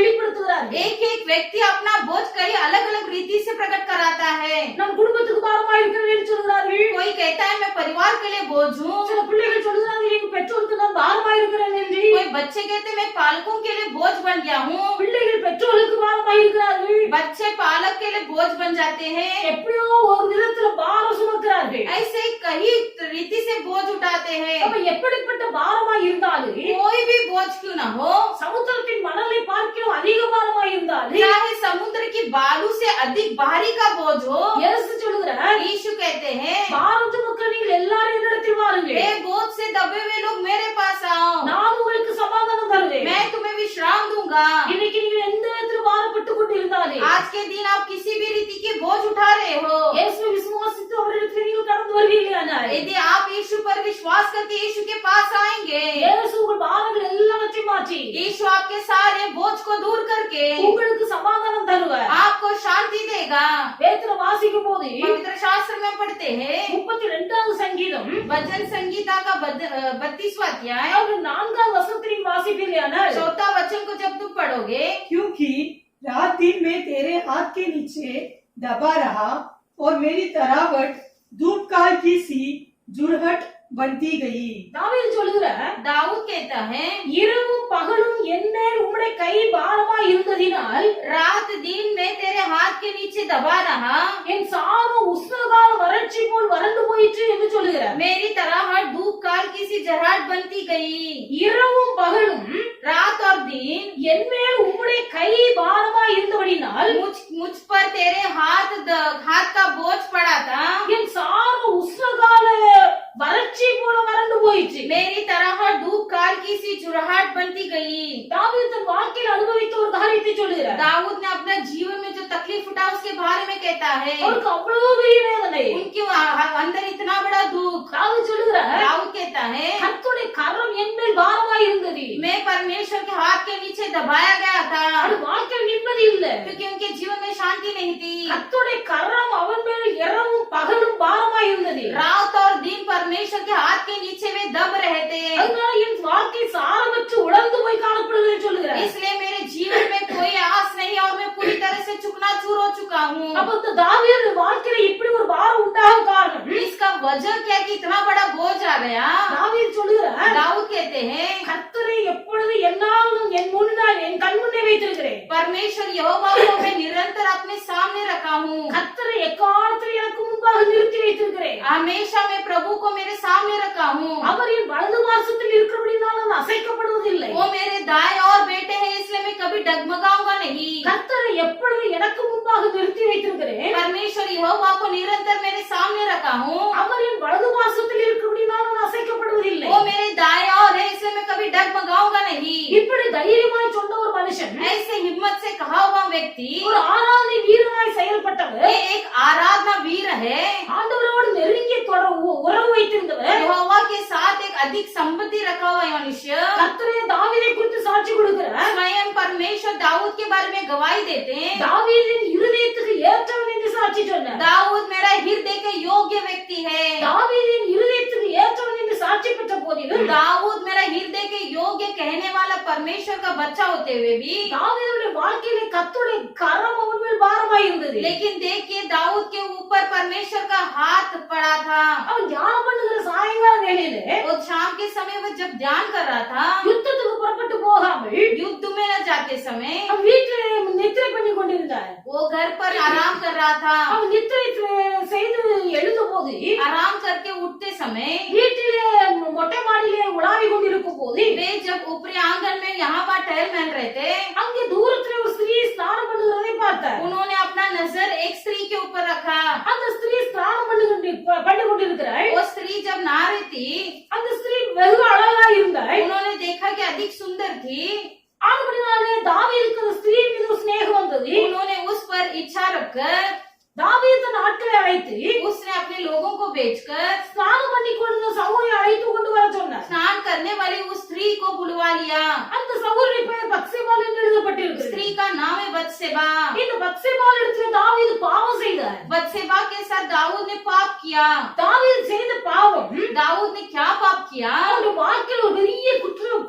வெளிப்படுத்துகிறார்கள். एक एक व्यक्ति अपना बोझ कई अलग अलग रीति से प्रकट कराता है। நான் குடும்பத்துக்கு பாரமா இருக்கிறேன் என்று சொல்கிறார்கள். कोई कहता है मैं परिवार के लिए बोझ हूँ। சில பிள்ளைகள் சொல்கிறார்கள் எங்க பெற்றோருக்கு நான் பாரமா இருக்கிறேன் என்று. कोई बच्चे कहते मैं पालकों के लिए बोझ बन गया हूँ। பிள்ளைகள் பெற்றோருக்கு பாரமா இருக்கிறார்கள். बच्चे पालक के लिए बोझ बन जाते हैं। எப்படியோ ஒரு விதத்துல பாரம் சுமக்கிறார்கள். ऐसे कई रीति से बोझ उठाते हैं। அப்ப எப்படிப்பட்ட பாரமா இருந்தாலும் कोई भी बोझ क्यों ना हो, சமுத்திரத்தின் மணலை பார்க்கிறோம் அதிக பாரமா இருந்தாலும் चाहे समुद्र की बालू से अधिक भारी का बोझ हो, இயேசு சொல்கிறார் यीशु कहते हैं பாரம் சுமக்கிற நீங்கள் எல்லாரும் என்னிடத்தில் வாருங்கள். हे बोझ से दबे हुए लोग मेरे पास आओ, நான் உங்களுக்கு சமாதானம் தருவேன். मैं तुम्हें विश्राम दूंगा। இன்னைக்கு நீங்கள் எந்த இடத்துல பாரப்பட்டு கொண்டு இருந்தாலும் आज के दिन आप किसी भी रीति के बोझ उठा रहे हो, இயேசுவை விசுவாசித்து அவரிடத்தில் நீங்கள் கடந்து வருவீர்களானால் यदि आप यीशु पर विश्वास करके यीशु के पास आएंगे, இயேசு உங்கள் பாரங்கள் எல்லாவற்றையும் மாற்றி यीशु आपके सारे बोझ को दूर करके உங்களுக்கு சமாதானம் தருவார். आपको शांति देगा। வேதத்துல வாசிக்கும் போது पवित्र शास्त्र में पढ़ते हैं 32வது சங்கீதம் भजन संगीता का 32वां अध्याय அவர் 4வது வசனத்தில் வாசிப்பீர்களானால் 4था वचन को जब तुम पढ़ोगे, क्योंकि रात दिन में तेरे हाथ के नीचे दबा रहा और मेरी तरावट धूप काल की सी जुरहट बनती गई। தாவீது சொல்கிறார் दाऊद कहता है இரவும் பகலும் என்மேல் உம்முடைய கை பாரமா இருந்ததினால் रात दिन में तेरे हाथ के नीचे दबा रहा, என் சார்பு உஷ்ணகால வறட்சி போல் வறண்டு போயிற்று என்று சொல்கிறார். मेरी तरह धूप काल की सी जराट बनती गई। இரவும் பகலும் रात और दिन என்மேல் உம்முடைய கை பாரமா இருந்தபடினால் मुझ पर तेरे हाथ का बोझ पड़ा था, என் சார்பு உஷ்ணகால வறட்சி போல வறண்டு போயிற்று. मेरी तरह धूप काल की सी जुराहट बनती गई। தாவீது தன் வாழ்க்கையில் அனுபவித்த ஒரு காரியத்தை சொல்கிறார். दाऊद ने अपना जीवन में जो तकलीफ उठा उसके बारे में कहता है, அவருக்கு அவ்வளவு பெரிய வேதனை. उनके अंदर इतना बड़ा दुख। தாவீது சொல்கிறார் दाऊद कहता है கர்த்தருடைய கரம் என்மேல் பாரமா இருந்தது. मैं परमेश्वर के हाथ के नीचे दबाया गया था, அது வாழ்க்கையில் நிம்மதி இல்லை. क्योंकि उनके जीवन में शांति नहीं थी। கர்த்தருடைய கரம் அவன் மேல் இரவும் பகலும் பாரமா இருந்தது. रात और दिन परमेश्वर के हाथ के नीचे वे दब रहे थे, அதனால என் வாழ்க்கை சாரமற்று உழந்து போய் காணப்படுகிறது சொல்லுகிறார். इसलिए मेरे जीवन में कोई आस नहीं और मैं पूरी तरह से चूर हो चुका हूँ। அப்ப இந்த தாவீது வாழ்க்கையில இப்படி ஒரு பாரம் உண்டாக காரணம் इसका वजह क्या कि इतना बड़ा बोझ आ गया। தாவீது சொல்லுகிறார் दाऊद कहते हैं கர்த்தரை எப்பொழுது என்னாலும் என் முன்னால் என் கண் முன்னே வைத்திருக்கிறேன். परमेश्वर यहोवा को मैं निरंतर अपने सामने रखा हूँ, கர்த்தரை எக்காலத்தில் எனக்கு முன்பாக நிறுத்தி வைத்திருக்கிறேன். हमेशा मैं प्रभु को मेरे सामने रखा हूँ। அவர் என் வலது பாசத்தில் இருக்கிறபடினால் நான் அசைக்கப்படுவதில்லை. वो मेरे दाएं और बेटे हैं, इसलिए मैं कभी डगमगाऊंगा नहीं। கர்த்தரை எப்பொழுது எனக்கு முன்பாக நிறுத்தி வைத்திருக்கிறேன். परमेश्वर यहोवा को निरंतर मेरे सामने रखा हूँ, அவர் என் வலது பாசத்தில் இருக்கிறபடினால் நான் அசைக்கப்படுவதில்லை. वो मेरे दाएं और है, इसलिए मैं कभी डगमगाऊंगा नहीं। இப்படி தைரியமாய் சொன்ன ஒரு மனுஷன் ऐसे हिम्मत से कहा हुआ व्यक्ति ஒரு ஆராதனை வீரனாய் செயல்பட்டவர், ये एक आराधना वीर है, ஆண்டவரோடு நெருங்கிய உறவு வைத்திருந்தவர், यहोवा के साथ एक अधिक संबंधी रखा हुआ मनुष्य கர்த்தரே தாவீதை குறித்து சாட்சி கொடுக்கிறார். स्वयं परमेश्वर दाऊद के बारे में गवाही देते हैं। தாவீதின் இருதயத்துக்கு ஏற்றவன் என்று சாட்சி சொன்னார். दाऊद मेरा हृदय के योग्य व्यक्ति है। தாவீதின் இருதயத்துக்கு ஏற்றவன் என்று சாட்சி பெற்ற போதிலும் दाऊद मेरा हृदय के योग्य कहने वाला परमेश्वर का बच्चा होते हुए भी தாவீதுடைய வாழ்க்கையிலே கர்த்தருடைய கரம் அவன் மேல் பாரமாய் இருந்தது. लेकिन देखिए दाऊद के ऊपर परमेश्वर का हाथ पड़ा था। அவன் தியானம் பண்ணுகிற சாயங்கால வேளையிலே वो शाम के समय वो जब ध्यान कर रहा था, யுத்தத்துக்கு புறப்பட்டு போகாமல் युद्ध में न जाते समय அவன் வீட்டிலே நித்திரை பண்ணி கொண்டிருந்தார். वो घर पर आराम कर रहा था। அவன் நித்திரை செய்து எழுந்த போது आराम करके उठते समय வீட்டிலே மொட்டை மாடியிலே உலாவி கொண்டிருக்கும் போது वे जब ऊपरी आंगन में यहाँ वहाँ टहल महल रहे थे, அங்கே தூரத்திலே ஒரு ஸ்திரீ ஸ்நானம் பண்ணுகிறதை பார்த்தார். उन्होंने अपना नजर एक स्त्री के ऊपर रखा। அந்த ஸ்திரீ ஸ்நானம் பண்ணி கொண்டிருக்கிறாள். वो स्त्री जब नहा रही थी, அந்த ஸ்திரீ வெகு அழகா இருந்தாள். उन्होंने देखा कि अधिक सुंदर थी। ஆனபடினாலே தாவீதுக்கு அந்த ஸ்திரீ மீது ஒரு ஸ்நேகம் வந்தது. उन्होंने उस पर इच्छा रखकर தாவீது தன் ஆட்களை அழைத்து उसने अपने लोगों को भेजकर ஸ்நானம் பண்ணி கொண்டு சகோதரி அழைத்து கொண்டு வர சொன்னார். स्नान करने वाली उस स्त्री को बुलवा लिया। அந்த சகோதரி பெயர் பத்சேபாள் என்று எழுதப்பட்டிருக்கு. स्त्री का नाम है बत्सेबा। இந்த பத்சேபாள் இடத்துல தாவீது பாவம் செய்தார். बत्सेबा के साथ दाऊद ने पाप किया। தாவீது செய்த பாவம் दाऊद ने क्या पाप किया? அவருடைய வாழ்க்கையில் ஒரு பெரிய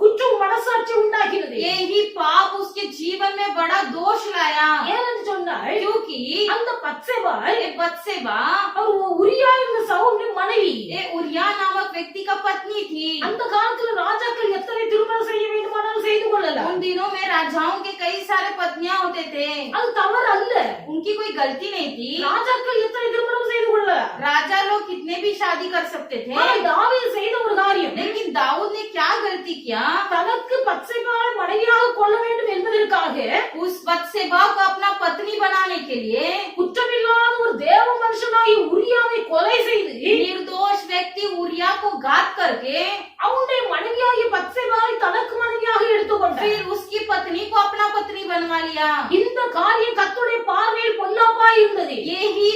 குற்றம் மனசாட்சி உண்டாக்கினது. यही पाप उसके उसके जीवन में बड़ा दोष लाया, ஏன்னு சொன்னால் क्योंकि அந்த பத்சேபாள் ये बत्सेबा அவர் உரியா இருந்த சவுலின் மனைவி. ये उरिया नामक व्यक्ति का पत्नी थी। அந்த காலத்துல ராஜாக்கள் எத்தனை திருமணம் செய்ய வேண்டுமானாலும் செய்து கொள்ளலாம். उन दिनों में राजाओं के कई सारे पत्नियां होते थे, அது தவறு அல்ல. उनकी कोई गलती नहीं थी। ராஜாக்கள் எத்தனை திருமணம் செய்து கொள்ளலாம். राजा लोग कितने भी शादी कर सकते थे, ஆனால் தாவீது செய்த ஒரு காரியம், लेकिन दाऊद ने क्या गलती किया, தனக்கு பத்சேபாளை மனைவியாக கொள்ள வேண்டும் என்பதற்காக उस बत्सेबा को अपना पत्नी बनाने के लिए குற்றமில்லாத ஒரு தேவ மனுஷனாகி உரியாவை கொலை செய்து निर्दोष व्यक्ति उरिया को घात करके அவனுடைய மனைவியாகிய பத்சேபாளை தனக்கு மனைவியாக எடுத்துக்கொண்டார். फिर उसकी पत्नी को अपना पत्नी बनवा लिया। இந்த காரியம் கர்த்தருடைய பார்வையில் பொல்லாப்பாய் இருந்தது. यही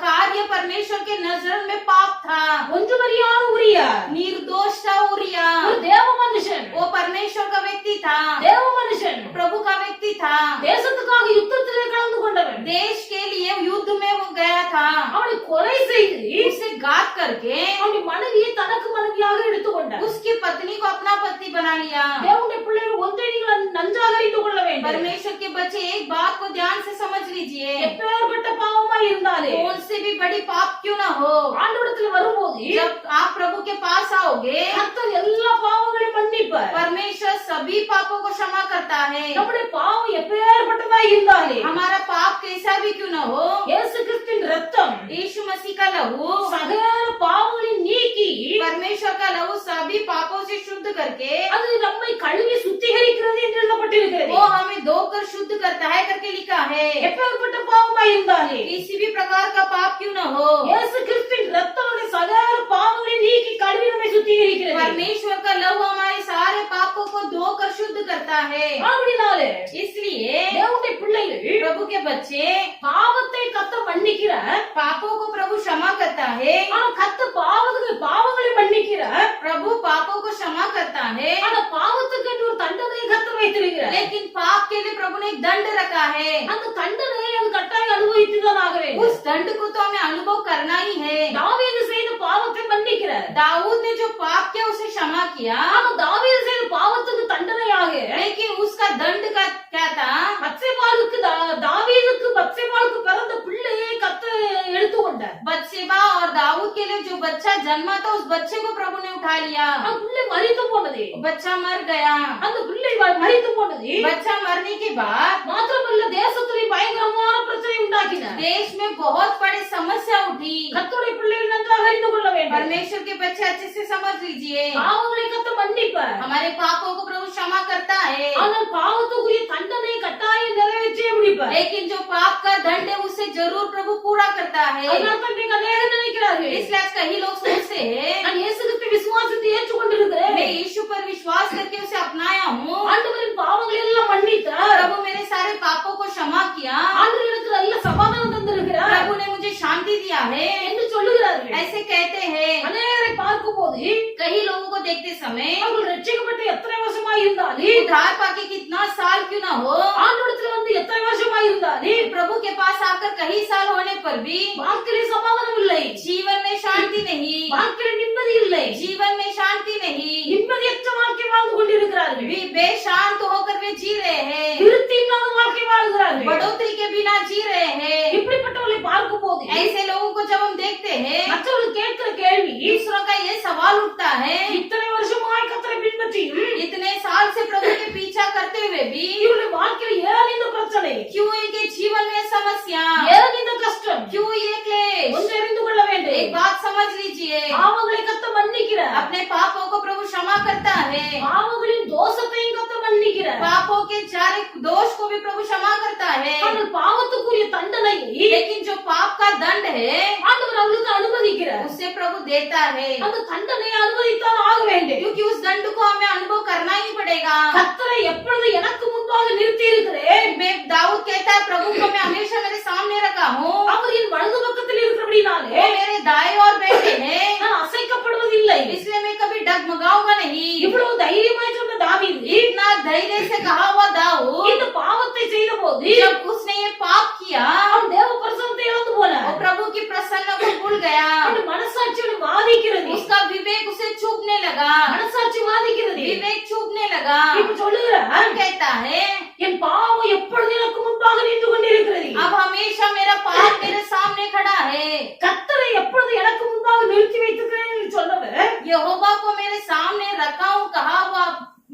कार्य परमेश्वर के नजर में पाप था। ஒன்றுமறியாத உரியா निर्दोष था उरिया, ஒரு தேவ மனுஷன், वो परमेश्वर का व्यक्ति था, தேவ மனுஷன், प्रभु का व्यक्ति था, தேசத்துக்காக யுத்தத்திலே கலந்து கொண்டவன். देश के लिए युद्ध में वो गया था। அவனை கொலை செய்து उसे घात करके அவனுடைய மனைவியை தனக்கு மனைவியாக எடுத்துக்கொண்டார். उसकी पत्नी को अपना पति बना लिया। தேவனுடைய பிள்ளைகள் ஒன்றை நீங்கள் நன்றாக அறிந்து கொள்ள வேண்டும். परमेश्वर के बच्चे एक बात को ध्यान से समझ लीजिए, எப்பேற்பட்ட பாவமாய் இருந்தாலே कौन से भी बड़ी पाप क्यों ना हो, ஆண்டவரிடத்தில் வரும்போது जब आप प्रभु के पास आओगे கர்த்தர் எல்லா பாவங்களையும் மன்னிப்பார். परमेश्वर सभी पापों को क्षमा करता है। நம்முடைய பாவம் எப்பேற்பட்டதாய் இருந்தாலே हमारा पाप कैसा भी क्यों ना हो, இயேசு கிறிஸ்துவின் ரத்தம் यीशु मसीह का लहू, சகல பாவங்களையும் நீக்கி परमेश्वर का लहू सभी पापों से शुद्ध करके அது நம்மை கழுவி சுத்திகரிக்கிறது என்று எழுதப்பட்டிருக்கிறது. वो हमें धोकर शुद्ध करता है करके लिखा है। எப்பேற்பட்ட பாவமாய் இருந்தாலே किसी भी प्रकार का पाप क्यों न हो, இயேசு கிறிஸ்துவின் ரத்தம் நம்முடைய சகல பாவங்களையும் நீக்கி கழுவி நம்மை சுத்திகரிக்கிறது. परमेश्वर का लहू हमारे सारे पापों को धोकर शुद्ध करता है। அப்படினாலே इसलिए தேவனுடைய பிள்ளைகள் प्रभु के बच्चे பாவத்தை கர்த்தர் மன்னிக்கிறார். पापों को प्रभु क्षमा करता है। ஆனா கர்த்தர் பாவங்களை மன்னிக்கிறார். प्रभु पापों को क्षमा करता है, ஆனா பாவத்துக்கு என்று ஒரு தண்டனையை கர்த்தர் வைத்திருக்கிறார். लेकिन पाप के लिए प्रभु ने एक दंड रखा है। அந்த தண்டனையை அது கட்டாயம் அனுபவித்துதான் ஆக வேண்டும். उस दंड को तो हमें अनुभव करना ही है। தாவீது செய்த பாவத்தை மன்னிக்கிறார். दाऊद ने जो पाप किया उसे क्षमा किया, ஆனா தாவீது செய்த பாவத்துக்கு தண்டனையாக लेकिन उसका दंड का क्या था, பத்சேபாளுக்கு தாவீதுக்கு பத்சேபாளுக்கு பிறந்த பிள்ளையை கர்த்தர் எடுத்துக்கொண்டார். बत्शेबा और दाऊद के लिए जो बच्चा जन्मा था उस बच्चे को प्रभु ने उठा लिया। அந்த பிள்ளை மரித்து போனது. बच्चा मर गया। அந்த பிள்ளை மரித்து போனது. बच्चा मरने के बाद மாத்திரமல்ல தேசத்திலே பயங்கரமான பிரச்சனை உண்டாக்கினார். देश में बहुत बड़ी समस्या उठी। கர்த்தருடைய பிள்ளைகள் நன்றாக அறிந்து கொள்ள வேண்டும். परमेश्वर के बच्चे अच्छे से समझ लीजिए, பாவங்களை கர்த்தர் மன்னிப்பார். हमारे पापों को प्रभु क्षमा करता है, ஆனால் பாவத்துக்குரிய தண்டனை கட்டாயம் நிறைவேற்றியே முடிப்பார். लेकिन जो पाप का दंड है उसे जरूर प्रभु पूरा करता है। அதனால தான் நீங்க அநேகர் நினைக்கிறார்கள், इसलिए आज कई लोग सोचते हैं நான் இயேசு கிறிஸ்துவை விசுவாசித்து ஏற்றுக்கொண்டிருக்கிறேன், मैं यीशु पर विश्वास करके उसे अपनाया हूँ, ஆண்டவரின் பாவங்களை எல்லாம் மன்னித்தார், प्रभु मेरे सारे पापों को क्षमा किया, ஆண்டவரிடத்தில் நல்ல சமாதானம் தந்திருக்கிறார் प्रभु ने मुझे शांति दिया है, என்று சொல்லுகிறார்கள். ऐसे कहते हैं। அநேகரை பார்க்கும் போது कई लोगों को देखते समय அவர்கள் ரட்சிக்கப்பட்டு எத்தனை வருஷமாய் இருந்தாலும், उद्धार पाके कितना साल क्यों ना हो, ஆண்டவரிடத்தில் வந்து எத்தனை வருஷமாய் இருந்தாலும் प्रभु के पास आकर कई साल होने पर भी வாழ்க்கையிலே சமாதானம் இல்லை, जीवन में शांति नहीं, வாழ்க்கையில நிம்மதி இல்லை, जीवन में शांति नहीं, நிம்மதியற்ற வாழ்க்கை வாழ்ந்து கொண்டிருக்கிறார்கள், वे बेशांत होकर वे जी रहे हैं, திருப்தி இல்லாத வாழ்க்கை வாழ்கிறார்கள். बढ़ोतरी के बिना जी रहे हैं। இப்படிப்பட்டவர்களை பார்க்கும் போது ऐसे लोगों को जब हम देखते हैं, மற்றவர்கள் கேட்கிற கேள்வி, दूसरों का ये सवाल उठता है, இத்தனை வருஷமாய் கர்த்தரை பின்பற்றியும் इतने साल से प्रभु के पीछा करते हुए भी இவருடைய வாழ்க்கையில் ஏன் இந்த பிரச்சனை, क्यों इनके जीवन में समस्या, ஏன் இந்த கஷ்டம்? क्यों ये क्लेश? ஒன்று அறிந்து கொள்ள வேண்டும், एक बात समझ लीजिए, பாவங்களை கர்த்தர் மன்னிக்கிறார், अपने पापों को प्रभु क्षमा करता है, பாவங்களின் தோஷத்தையும் கர்த்தர் மன்னிக்கிறார், पापों के सारे दोष को भी प्रभु क्षमा करता है, ஆனால் பாவத்துக்குரிய தண்டனையை लेकिन जो पाप का दंड है ஆண்டவர் அவர்களுக்கு அனுமதிக்கிறார். उसे प्रभु देता है, அந்த தண்டனையை அனுமதித்தான் ஆக வேண்டும். क्योंकि उस दंड को हमें अनुभव करना ही पड़ेगा। கர்த்தரை எப்பொழுது எனக்கு முன்பாக நிறுத்தி இருக்கிறேன், मैं दाऊद कहता है, प्रभु को मैं हमेशा मेरे सामने रखा हूँ, அவர் என் வலது பக்கத்தில் இருக்கிறபடினாலே वो मेरे दाएं और बैठे हैं, நான் அசைக்கப்படுவதில்லை. इसलिए मैं कभी डगमगाऊंगा नहीं। இவ்வளவு தைரியமாய் சொன்ன தாவீது इतना धैर्य से कहा हुआ दाऊद, இந்த பாவத்தை செய்த போது जब उसने ये पाप किया அவன் தேவ பிரசன்னத்தை இழந்து वो போனார். प्रभु की प्रसन्न को भूल गया, அவன் மனசாட்சியோட வாதிக்கிறது, उसका विवेक उसे चूकने लगा, மனசாட்சி வாதிக்கிறது. विवेक चूकने लगा। இப்ப சொல்லுகிறார், कहता है என் பாவம் எப்பொழுது எனக்கு முன்பாக நின்று கொண்டிருக்கிறது. अब हमेशा मेरा पाप मेरे सामने खड़ा है। கர்த்தரை எப்பொழுது எனக்கு முன்பாக நிறுத்தி வைத்திருக்கிறேன் என்று சொன்னவர் यहोवा को मेरे सामने रखा हूँ कहा हुआ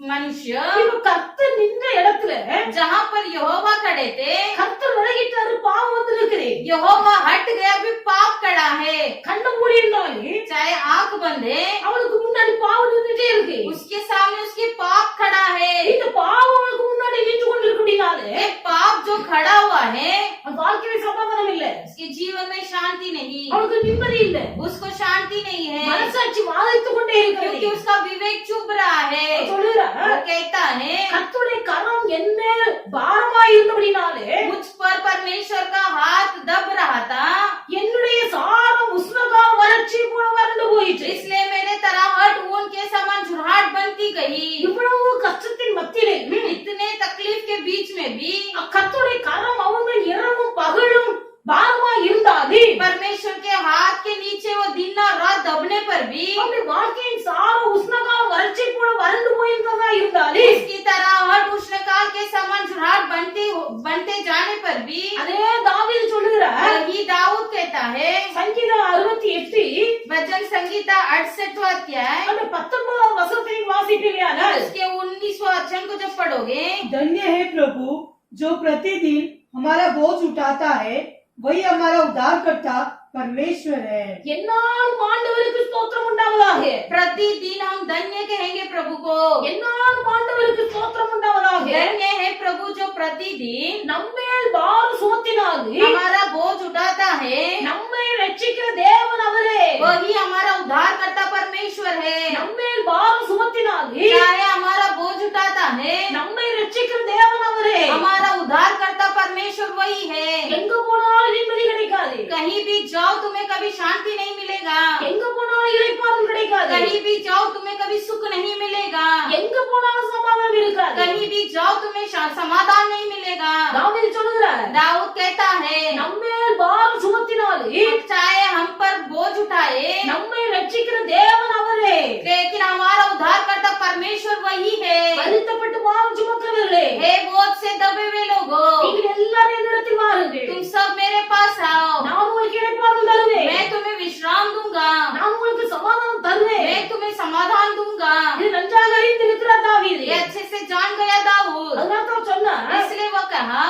मनुष्य, இப்ப கர்த்தர் நின்ற இடத்துல जहाँ पर यहोवा खड़े थे, கர்த்தர் விலகிட்டாரு, பாவம் வந்து இருக்குது. यहोवा हट गया, अभी पाप खड़ा है। கண்ண மூடி இருந்தாலே चाहे आंख बंद है, அவனுக்கு முன்னாடி பாவம் நின்றுட்டே இருக்கு. उसके सामने उसके पाप खड़ा है। இந்த பாவம் அவனுக்கு முன்னாடி நின்று கொண்டிருக்கிறதுனால ये पाप जो खड़ा हुआ है, அவன் வாழ்க்கையில சமாதானம் இல்ல, उसके जीवन में शांति नहीं, அவனுக்கு நிம்மதி இல்ல, उसको शांति नहीं है, மனசாட்சி வாதித்துக் கொண்டே क्योंकि இருக்கிறது. उसका विवेक चुप रहा है। சொல்லுறா वो कहता है, கர்த்தருடைய கரம் என்ன பாரமா இருந்தபடினாலே मुझ पर परमेश्वर का हाथ दब रहा था, என்னுடைய சாரம் உஷ்ணகால வறட்சி போல வறண்டு போயிற்று. इसलिए मेरे तराहट ऊन के समान झुरहाट बनती गई। இவ்வளவு கஷ்டத்தின் மத்தியிலே इतने तकलीफ के बीच में भी கர்த்தருடைய கரம் அவங்க இரவும் பகலும் பாரமா இருந்தாலே परमेश्वर के हाथ के नीचे वो दिन और रात दबने पर भी அவருடைய வாழ்க்கையின் சாரம் உஷ்ணகால வறட்சி போல வறண்டு போயிருந்ததா இருந்தாலே इसकी तराहट उष्णकाल के समान झुरहाट बनते जाने पर भी அதே தாவீது சொல்லுகிறார், वही दाऊद कहता है, சங்கீதம் 68 भजन संगीता 68वां अध्याय அந்த 19 வசனத்தை வாசிப்பீர்களானால் उसके 19वां अध्याय को जब पढ़ोगे, धन्य है प्रभु जो प्रतिदिन हमारा बोझ उठाता है, वही हमारा उद्धारकर्ता परमेश्वर है। என்னாலும் ஆண்டவருக்கு ஸ்தோத்திரம் உண்டாவதாக, प्रतिदिन हम धन्य कहेंगे प्रभु को। என்னாலும் ஆண்டவருக்கு ஸ்தோத்திரம் உண்டாவதாக. धन्य है प्रभु जो प्रतिदिन நம்மேல் பாரம் சுமத்தினாலே हमारा बोझ उठाता है, நம்மை ரட்சிக்கிற தேவன் அவரே. वही हमारा उद्धारकर्ता परमेश्वर है। நம்மேல் பாரம் சுமத்தினாலே चाहे हमारा बोझ उठाता है, நம்மை ரட்சிக்கிற தேவன் அவரே. हमारा उद्धारकर्ता परमेश्वर वही है। எங்க போனாலும் நிம்மதி கிடைக்காது, कहीं भी जाओ तुम्हें कभी शांति नहीं मिलेगा, எங்க போனாலும் இளைப்பாறுதல் கிடைக்காது, कहीं भी जाओ तुम्हें कभी सुख नहीं मिलेगा, எங்க போனாலும் சமாதானம் இருக்காது. कहीं भी जाओ तुम्हें समाधान नहीं मिलेगा। தாவீது சொல்லுகிறார், दाऊद कहता है, நம்மேல் பாரம் சுமத்தினாலே चाहे हम पर बोझ उठाए, நம்மை ரட்சிக்கிற தேவன் அவரே. लेकिन हमारा उद्धारकर्ता परमेश्वर वही है। வருத்தப்பட்டு பாரம் சுமக்கிறவர்களே, हे बोझ से दबे हुए लोगों, நீங்கள் எல்லாரும் என்னிடத்தில் வாருங்கள், तुम सब मेरे पास आओ, நான் உங்களுக்கு இளைப்பாறுதல் தருவேன், मैं तुम्हें विश्राम दूंगा, நான் உங்களுக்கு சமாதானம் தருவேன். मैं तुम्हें समाधान दूंगा। இது நன்றாக அறிந்திருக்கிறார் தாவீது. ये अच्छे से जान गया दाऊद, அதனால தான் சொன்னார், इसलिए वो कहा,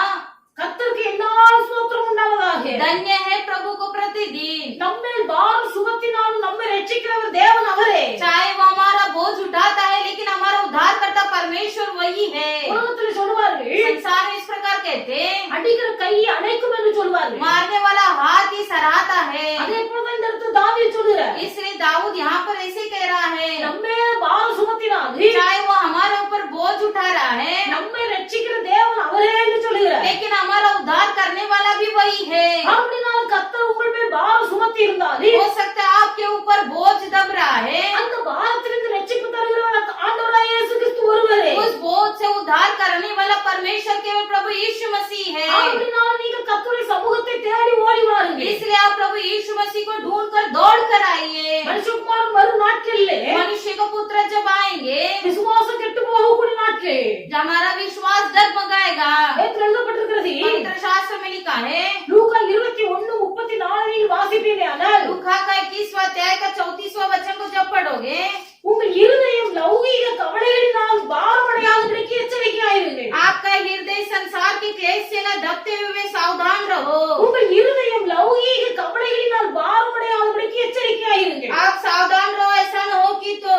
கர்த்தருக்கு என்னாலும் ஸ்தோத்திரம் உண்டாவதாக. धन्य है प्रभु को प्रतिदिन, நம்மேல் பாரம் சுமத்தினாலும் நம்மை ரட்சிக்கிறவர் தேவன் அவரே. चाहे वो हमारा बोझ उठाता है, लेकिन हमारा उद्धारकर्ता परमेश्वर वही है। உலகத்தில் சொல்லுவார்கள், संसार में इस प्रकार कहते, அடிக்கிற கையை அணைக்கும் என்று சொல்வார்கள். मारने वाला हाथ ही सराहता है। அதே போல இந்த இடத்துல தாவீது சொல்லுகிறார், इसलिए दाऊद यहाँ पर ऐसे कह रहा है, நம்மேல் பாரம் சுமத்தினாலே चाहे वो हमारे ऊपर बोझ उठा रहा है, நம்மை ரட்சிக்கிற தேவன் அவரே என்று சொல்லுகிறார். लेकिन हमारा उद्धार करने वाला भी वही है। அப்படினால கர்த்தர் உங்கள் மேல் பாரம் சுமத்தி இருந்தாலே हो सकता है आपके ऊपर बोझ दब रहा है, அந்த பாரத்திலிருந்து ரட்சிப்பு தருகிறவர் ஆண்டவராய் இயேசு கிறிஸ்து ஒருவரே. उस बोझ से उद्धार करने वाला परमेश्वर केवल प्रभु यीशु मसीह है। அப்படினால நீங்கள் கர்த்தருடைய சமூகத்தை தேடி ஓடி வாருங்கள். इसलिए आप प्रभु यीशु मसीह को ढूंढ कर दौड़ कर आइए। மனுஷகுமாரன் வரும் நாட்களிலே मनुष्य को पुत्र जब आएंगे, விசுவாசம் கெட்டு போகக்கூடிய நாட்கள் जब हमारा विश्वास डगमगाएगा। வேதத்தில் எழுதப்பட்டிருக்கிறது. पवित्र शास्त्र में लिखा है, லூக்கா 21:34 நீங்கள் வாசிப்பீர்களானால் लूका का 21वां अध्याय का 34वां वचन को जब पढ़ोगे, உங்கள் இருதயம் லௌகீக கவலைகளினால் பாரமடையாதபடிக்கு எச்சரிக்கையாயிருங்கள். आपका हृदय संसार के क्लेश से न दबते हुए सावधान रहो। உங்கள் இருதயம் லௌகீக கவலைகளினால் பாரமடையாதபடிக்கு எச்சரிக்கையாயிருங்கள். आप सावधान रहो, ऐसा न हो कि तो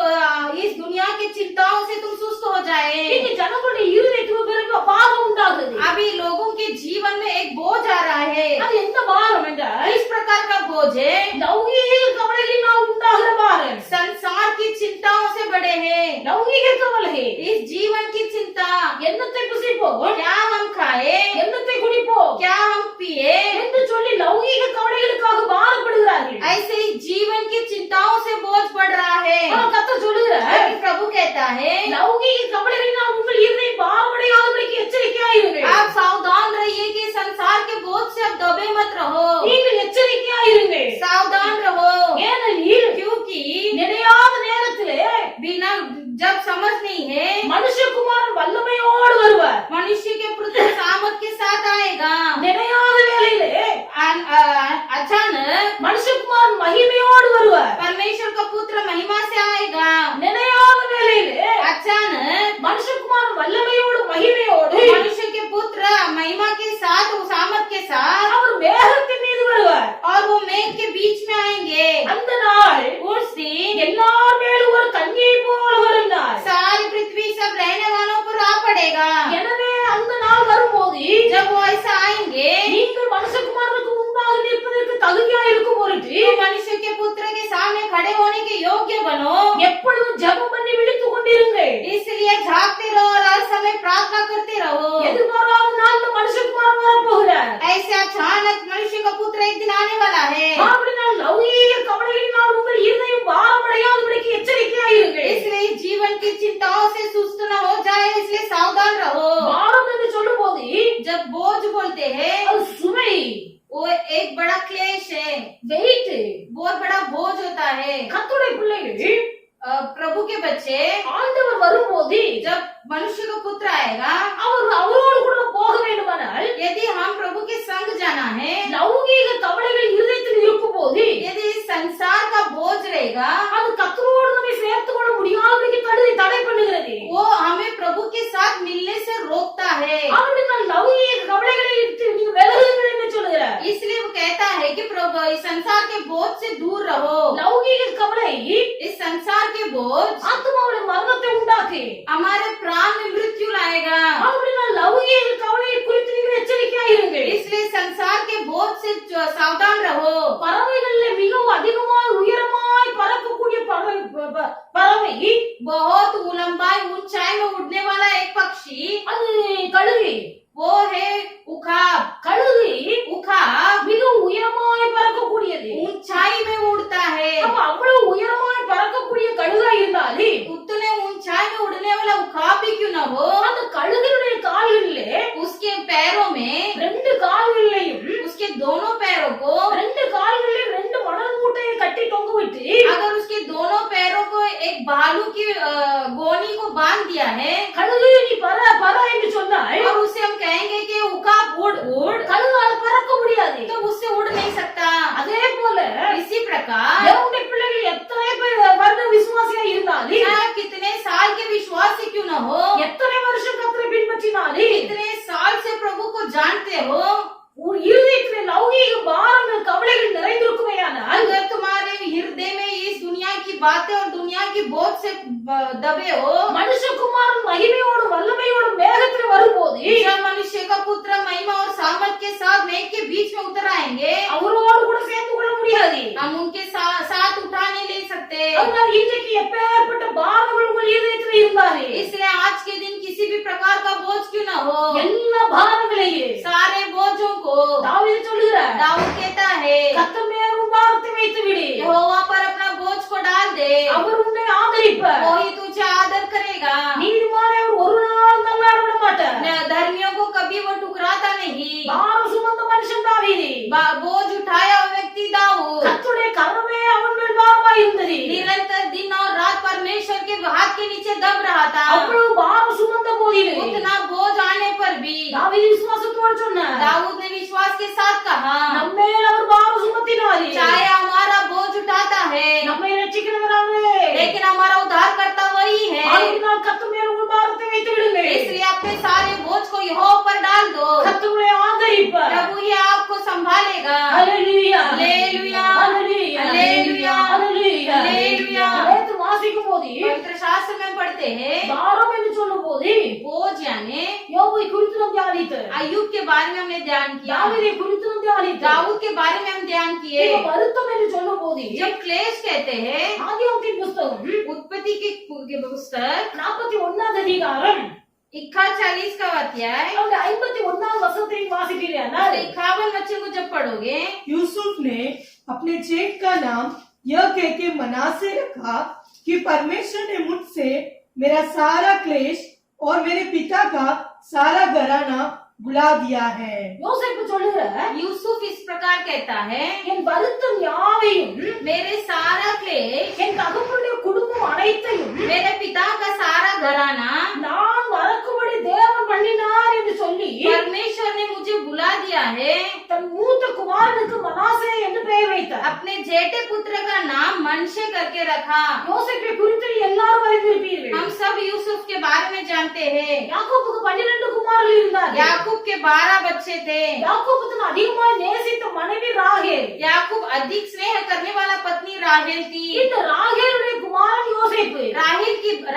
इस दुनिया की चिंताओं से तुम सुस्त हो जाए। இங்க ஜனங்களுடைய இருதயத்துக்கு பிறகு பாரம் உண்டாகுது. अभी लोगों के जीवन में एक बोझ आ रहा है। அது எந்த பாரம் என்றால் इस प्रकार का बोझ है, லௌகீக கவலைகளினால் உண்டாகிற பாரம். संसार की चिंताओं से बड़े हैं। லௌகீக கவலை इस जीवन की चिंता, என்னத்தை புசிப்போம், क्या हम खाए, என்னத்தை குடிப்போம் क्या हम पिए, என்று சொல்லி லௌகீக கவலைகளுக்காக பாரப்படுகிறார்கள். ऐसे ही जीवन की चिंताओं से बोझ बढ़ रहा है। ஆனா கர்த்தர் சொல்லுகிறார், लेकिन प्रभु कहता है, லௌகீக கவலைகளினால் உங்கள் இருதயம் பாரமடையாதபடிக்கு எச்சரிக்கையாயிருங்கள். आप सावधान रहिए कि संसार के बोझ से आप दबे मत रहो। நீங்கள் எச்சரிக்கையாயிருங்கள். सावधान रहो, ஏனெனில் क्योंकि நினையாத நேரத்திலே बिना जब समझ नहीं है, மனுஷகுமாரன் வல்லமையோடு வருவார். मनुष्य के जब वो ऐसा आएंगे நீங்கள் மனுஷகுமாரனுக்கு முன்பாக நிற்பதற்கு தகுதியா இருக்கும் பொருட்டு तो मनुष्य के पुत्र के सामने खड़े होने के योग्य बनो। எப்பொழுதும் ஜெபம் பண்ணி விழித்துக் கொண்டிருங்கள். इसलिए जागते रहो और हर समय प्रार्थना करते रहो। எதிர்பாராத நாள்ல மனுஷகுமாரன் வரப்போகிறார். ऐसे अचानक मनुष्य का पुत्र एक दिन आने वाला है। அப்படினால் லௌகீக கவலைகளினால் உங்கள் இருதயம் பாரமடையாதபடிக்கு எச்சரிக்கையாயிருங்கள். इसलिए जीवन की चिंताओं से सुस्त न हो जाए, इसलिए सावधान रहो। பாரம் என்று சொல்லும் போது जब बोझ बोलते हैं அது சுமை, वो एक बड़ा क्लेश है, வெயிட். बहुत बड़ा बोझ होता है। கர்த்தருடைய பிள்ளைகள் प्रभु के बच्चे ஆண்டவர் வரும்போது जब मनुष्य का पुत्र आएगा, அவரோடு கூட போக வேண்டுமானால் यदि हम प्रभु के संग जाना है, லௌகீக கவலைகள் இருதயத்தில் இருக்கும் போது यदि संसार का बोझ रहेगा, அது கர்த்தரோடு நம்மை சேர்த்துக் கொள்ள முடியாதபடிக்கு தடை பண்ணுகிறது. वो हमें प्रभु के साथ मिलने से रोकता है। அப்படினால் லௌகீக கவலைகளை விட்டு நீங்க விலகுங்கள் என்று சொல்கிறார். इसलिए वो कहता है कि प्रभु इस संसार के बोझ से दूर रहो। லௌகீக கவலை इस संसार के बोझ ஆத்மாவுடைய மரணத்தை உண்டாக்கு. हमारे प्राण में मृत्यु लाएगा। அப்படினால் லௌகீக கவலையை குறித்து நீங்கள் எச்சரிக்கையாயிருங்கள். इसलिए संसार के बोझ से सावधान रहो। பறவைகளிலே மிகவும் அதிகமாய் உயரமாய் பறக்கக்கூடிய பறவை बहुत लंबाई ऊंचाई में उड़ने वाला एक पक्षी, அது கழுகு. वो है उखाब। கழுகு उखाब மிகவும் உயரமாய் பறக்கக்கூடியது. ऊंचाई में उड़ता है। அப்ப அவ்வளவு உயரமாய் பறக்கக்கூடிய கழுகா இருந்தாலே उतने ऊंचाई में उड़ने वाला उखाब भी क्यों न हो, அந்த கழுகினுடைய கால்களிலே उसके पैरों में, ரெண்டு கால்களிலையும் उसके दोनों पैरों को, ரெண்டு கால்களிலே ரெண்டு மணல் மூட்டையை கட்டி தொங்க விட்டு अगर उसके दोनों पैरों को एक भालू की गोनी को बांध दिया है கழுகு நீ பற பற என்று சொன்னாய், और उसे हम कहेंगे कि उखाब उड़ उड़, கழுகால பறக்க முடியாது. तो उससे उड़ नहीं सकता। அதே போல इसी प्रकार தேவனுடைய பிள்ளைகள் எத்தனை பேர் வருட விசுவாசியா இருந்தாலும், चाहे कितने साल के विश्वासी क्यों न हो, எத்தனை வருஷம் கர்த்தரை பின்பற்றினாலும், कितने साल से प्रभु को जानते हो, உன் இருதயத்திலே லௌகீக பாரங்கள் கவலைகள் நிறைந்திருக்குமேயானால், अगर तुम्हारे हृदय में इस दुनिया की बातें और दुनिया की बोझ से दबे हो, மனுஷகுமாரன் மகிமையோடும் வல்லமையோடும் மேகத்தில் வரும்போது जब मनुष्य का पुत्र महिमा और सामर्थ के साथ मेघ के बीच में उतर आएंगे, அவரோடு கூட சேர்ந்து கொள்ள முடியாது. हम उनके साथ उठा नहीं ले सकते। அதனால் இன்றைக்கு எப்பேற்பட்ட பாரங்கள் உங்கள் இருதயத்தில் இருந்தாலே, इसलिए आज के दिन किसी भी प्रकार का बोझ क्यों न हो, எல்லா பாரங்களையும் सारे बोझों को தாவீது சொல்லுகிறார், दाऊद कहता है, கர்த்தர் மேல் உன் பாரத்தை வைத்து விடு, यहोवा पर अपना बोझ को डाल दे, அவர் உன்னை ஆதரிப்பார், वही तुझे आदर करेगा। நீதிமானை அவர் ஒரு நாள் தள்ளாட விட மாட்டார். धर्मियों को कभी वो टुकराता नहीं। பாரம் சுமந்த மனுஷன் தாவீது, बोझ उठाया हुआ व्यक्ति दाऊद, கர்த்தருடைய கரமே அவன் மேல் பாரமாய் இருந்தது. निरंतर दिन और रात परमेश्वर के हाथ के नीचे दब रहा था। அவ்வளவு பாரம் சுமந்த போதிலும் उतना बोझ आने पर भी தாவீது விசுவாசத்தோடு சொன்னார், दाऊद ने विश्वास के साथ कहा, நம்மேல் அவர் பாரம் சுமத்தினாரே, चाहे हमारा बोझ उठाता है, நம்மை ரட்சிக்கிறவராகவே, लेकिन हमारा उद्धार करता वही है। ஆகையினால் கர்த்தர் மேல் உங்கள் பாரத்தை வைத்து விடுங்கள், इसलिए अपने सारे बोझ को यहोवा पर डाल दो, கர்த்தர் உங்களை ஆதரிப்பார். प्रभु ही आपको संभालेगा। ஹல்லேலூயா, हालेलुया, ஹல்லேலூயா, हालेलुया, ஹல்லேலூயா. हालेलुया। வேதத்தை வாசிக்கும் போது पवित्र शास्त्र में पढ़ते हैं, பாரம் என்று சொல்லும் போது बोझ यानी யோபை குறித்து நாம் தியானித்தோம், अय्यूब के बारे में हमने ध्यान किया, தாவீதை குறித்து நாம் தியானித்தோம். दाऊद के बारे में हम ध्यान किए। இப்ப வருத்தம் என்று சொல்லும் போது जब क्लेश कहते हैं, ஆதியாகமத்தின் புஸ்தகம் उत्पत्ति की पुस्तक 41வது அதிகாரம் 41 का अध्याय அவங்க 51வது வசனத்தை வாசிப்பீர்கள். 51 वचन को जब पढ़ोगे, यूसुफ ने अपने जेठ का नाम यह कह के मनासे रखा कि परमेश्वर ने मुझसे मेरा सारा क्लेश और मेरे पिता का सारा घराना बुला दिया है। யோசேப்பு சொல்லுகிறார், यूसुफ इस प्रकार कहता है, என் வருத்தம் யாவையும், मेरे सारा क्लेश, என் தகப்பனுடைய குடும்பம் அனைத்தையும் मेरे पिता का सारा घराना நான் மறக்கும்படி தேவன் பண்ணினார் என்று சொல்லி परमेश्वर ने मुझे बुला दिया है। தன் மூத்த குமாரனுக்கு மனாசே என்று பெயர் வைத்தார். अपने जेठे पुत्र का नाम मनशे करके रखा। யோசேப்பை குறித்து எல்லாரும் அறிந்திருப்பீர்கள். हम सब यूसुफ के बारे में जानते हैं। யாக்கோபுக்கு 12 குமாரர்கள் இருந்தார்கள். याकूब के 12 बच्चे थे। யாக்கோபு தன் அதிகமாய் நேசித்த மனைவி ராகேல். याकूब अधिक स्नेह करने वाला पत्नी राहेल थी। இந்த ராகேலுடைய குமாரன் யோசேப்பு.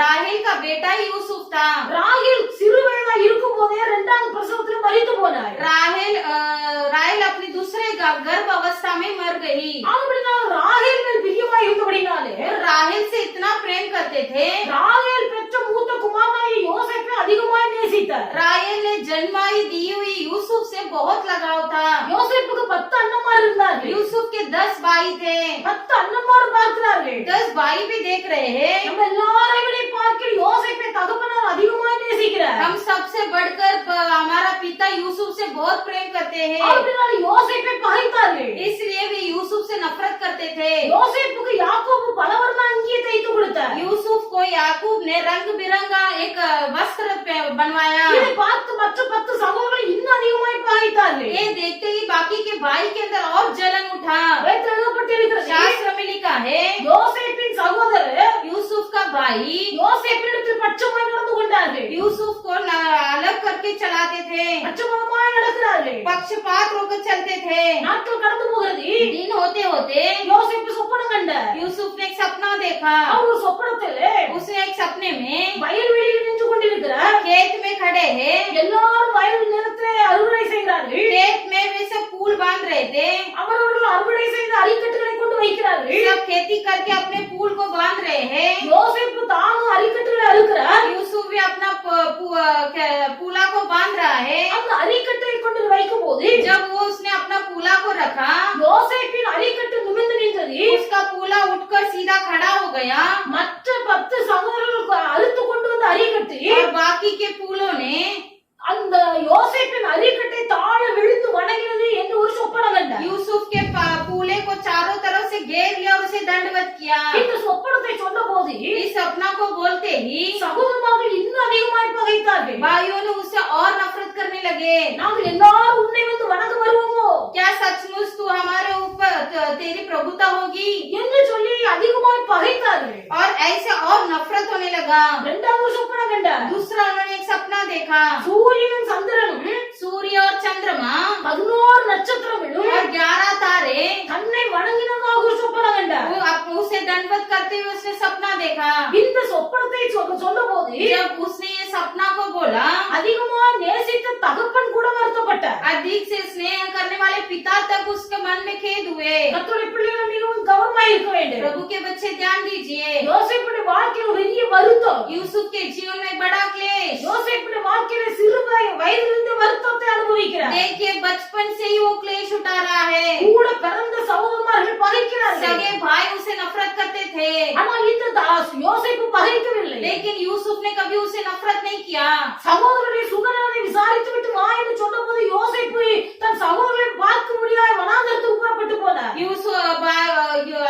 राहेल का बेटा यूसुफ था। ராகேல் சிறு வயதா இருக்கும் போதே 2வது பிரசவத்தில் மரித்து போனார். रही। ஆனபடினால் ராகேல் மேல் பிரியமாய் இருந்தபடினாலே राहेल से इतना प्रेम करते थे। ராகேல் பெற்ற மூத்த குமாரனாகிய யோசேப்பை அதிகமாய் நேசித்தார். राहेल ने जन्माई दी हुई यूसुफ से बहुत लगाव था। யோசேப்புக்கு 10 அண்ணன்மார் இருந்தார்கள். यूसुफ के 10 भाई थे। 10 அண்ணன்மார் பார்க்கிறார்கள். 10 भाई भी देख रहे हैं। நம்ம எல்லாரையும் விட பார்க்கிற யோசேப்பை தகப்பனார் அதிகமாய் நேசிக்கிறார். हम सबसे बढ़कर हमारा पिता यूसुफ से बहुत प्रेम करते हैं। ஆனபடினால் யோசேப்பை பகைத்தார்கள். इसलिए वे यूसुफ से नफरत करते थे। யோசேப்புக்கு யாக்கோபு பலவர்ண அங்கியை தைத்து கொடுத்தார். यूसुफ को याकूब ने रंग बिरंगा एक वस्त्र बनवाया। இதை பார்த்து மற்ற 10 சகோதரர்கள் இன்னும் அதிகமாய் பகைத்தார்கள். ये देखते ही बाकी के भाई के अंदर और जलन उठा। வேதத்தில் எழுதப்பட்டிருக்கிறது, शास्त्र में लिखा है யோசேப்பின் சகோதரர் यूसुफ का भाई யோசேப்பினிடத்தில் பட்சமாய் நடந்து கொண்டார்கள். यूसुफ को अलग करके चलाते थे। பட்சமாய் நடக்கிறார்கள். पक्षपात होकर चलते थे। நாட்கள் கடந்து போகிறது. दिन होते होते யோசேப்பு சொப்பனம் கண்டார். यूसुफ ने एक सपना देखा। அவர் ஒரு சொப்பனத்தில் उसने एक सपने में வயல்வெளியில் நின்று கொண்டிருக்கிறார். खेत में खड़े हैं। எல்லாரும் வயல் நிலத்திலே அறுவடை செய்கிறார்கள். खेत में वे सब फूल बांध रहे थे। அவரவர்கள் அறுவடை செய்த அரிக்கட்டுகளை கொண்டு வைக்கிறார்கள். सब खेती करके अपने फूल को बांध रहे हैं। யோசேப்பு தானும் அரிக்கட்டுகளை அறுக்கிறார். यूसुफ भी अपना पूला को बांध रहा है। அந்த அரிக்கட்டை கொண்டு வைக்கும் போது जब वो उसने अपना पूला को रखा, யோசேப்பின் அரிக்கட்டு நிமிர்ந்து நின்றது. उसका पूला उठकर सीधा खड़ा हो गया। மற்ற 10 சகோதரர்களுக்கு அறுத்து கொண்டு வந்த அரிக்கட்டு और बाकी के फूलों ने அந்த யோசேப்பின் அரிக்கட்டை தாழ விழுந்து வணங்கினது என்று ஒரு சொப்பனம் கண்டார். यूसुफ के पूले को चारों तरफ से घेर लिया और उसे दंडवत किया। இந்த சொப்பனத்தை சொன்ன போது इस सपना को बोलते ही சகோதரர்கள் இன்னும் அதிகமாய் பகைத்தார்கள். भाइयों ने उससे और नफरत करने लगे। நாங்கள் எல்லாரும் உன்னை வந்து வணங்க வருவோமோ क्या सचमुच तू हमारे ऊपर तेरी प्रभुता होगी? என்று சொல்லி அதிகமாய் பகைத்தார்கள். और ऐसे और नफरत होने लगा। இரண்டாவது சொப்பனம் கண்டார். दूसरा उन्होंने एक सपना देखा। சூரியனும் சந்திரனும் सूर्य और चंद्रमा 11 நட்சத்திரங்களும் और 11 तारे தன்னை வணங்கினதாக ஒரு சொப்பனம் கண்டார். उसे दंडवत करते हुए उसने सपना देखा। இந்த சொப்பனத்தை சொன்ன போது जब उसने ये सपना को बोला, அதிகமா நேசித்த தகப்பன் கூட வருத்தப்பட்டார். अधिक से स्नेह करने वाले पिता तक उसके मन में खेद हुए। கர்த்தருடைய பிள்ளைகள் மிகவும் கவனமாய் இருக்க வேண்டும். प्रभु के बच्चे ध्यान दीजिए। யோசேப்புடைய வாழ்க்கையில் ஒரு பெரிய வருத்தம். यूसुफ के जीवन में बड़ा क्लेश। யோசேப்புடைய வாழ்க்கையில சிறு வயதிலிருந்து வருத்தத்தை அனுபவிக்கிறார். देखिए बचपन से ही वो क्लेश उठा रहा है। கூட பிறந்த சகோதரர்கள் பகைக்கிறார்கள். सगे भाई उसे नफरत करते थे, ஆனால் இந்த யோசேப்பு பகைக்கவில்லை. लेकिन यूसुफ ने कभी उसे नफरत नहीं किया। சகோதரருடைய சுகநலனை விசாரித்து விட்டு வா என்று சொன்னபோது யோசேப்பு தன் சகோதரரை பார்க்க முடியாத வனாந்தரத்துக்கு புறப்பட்டு போனார்.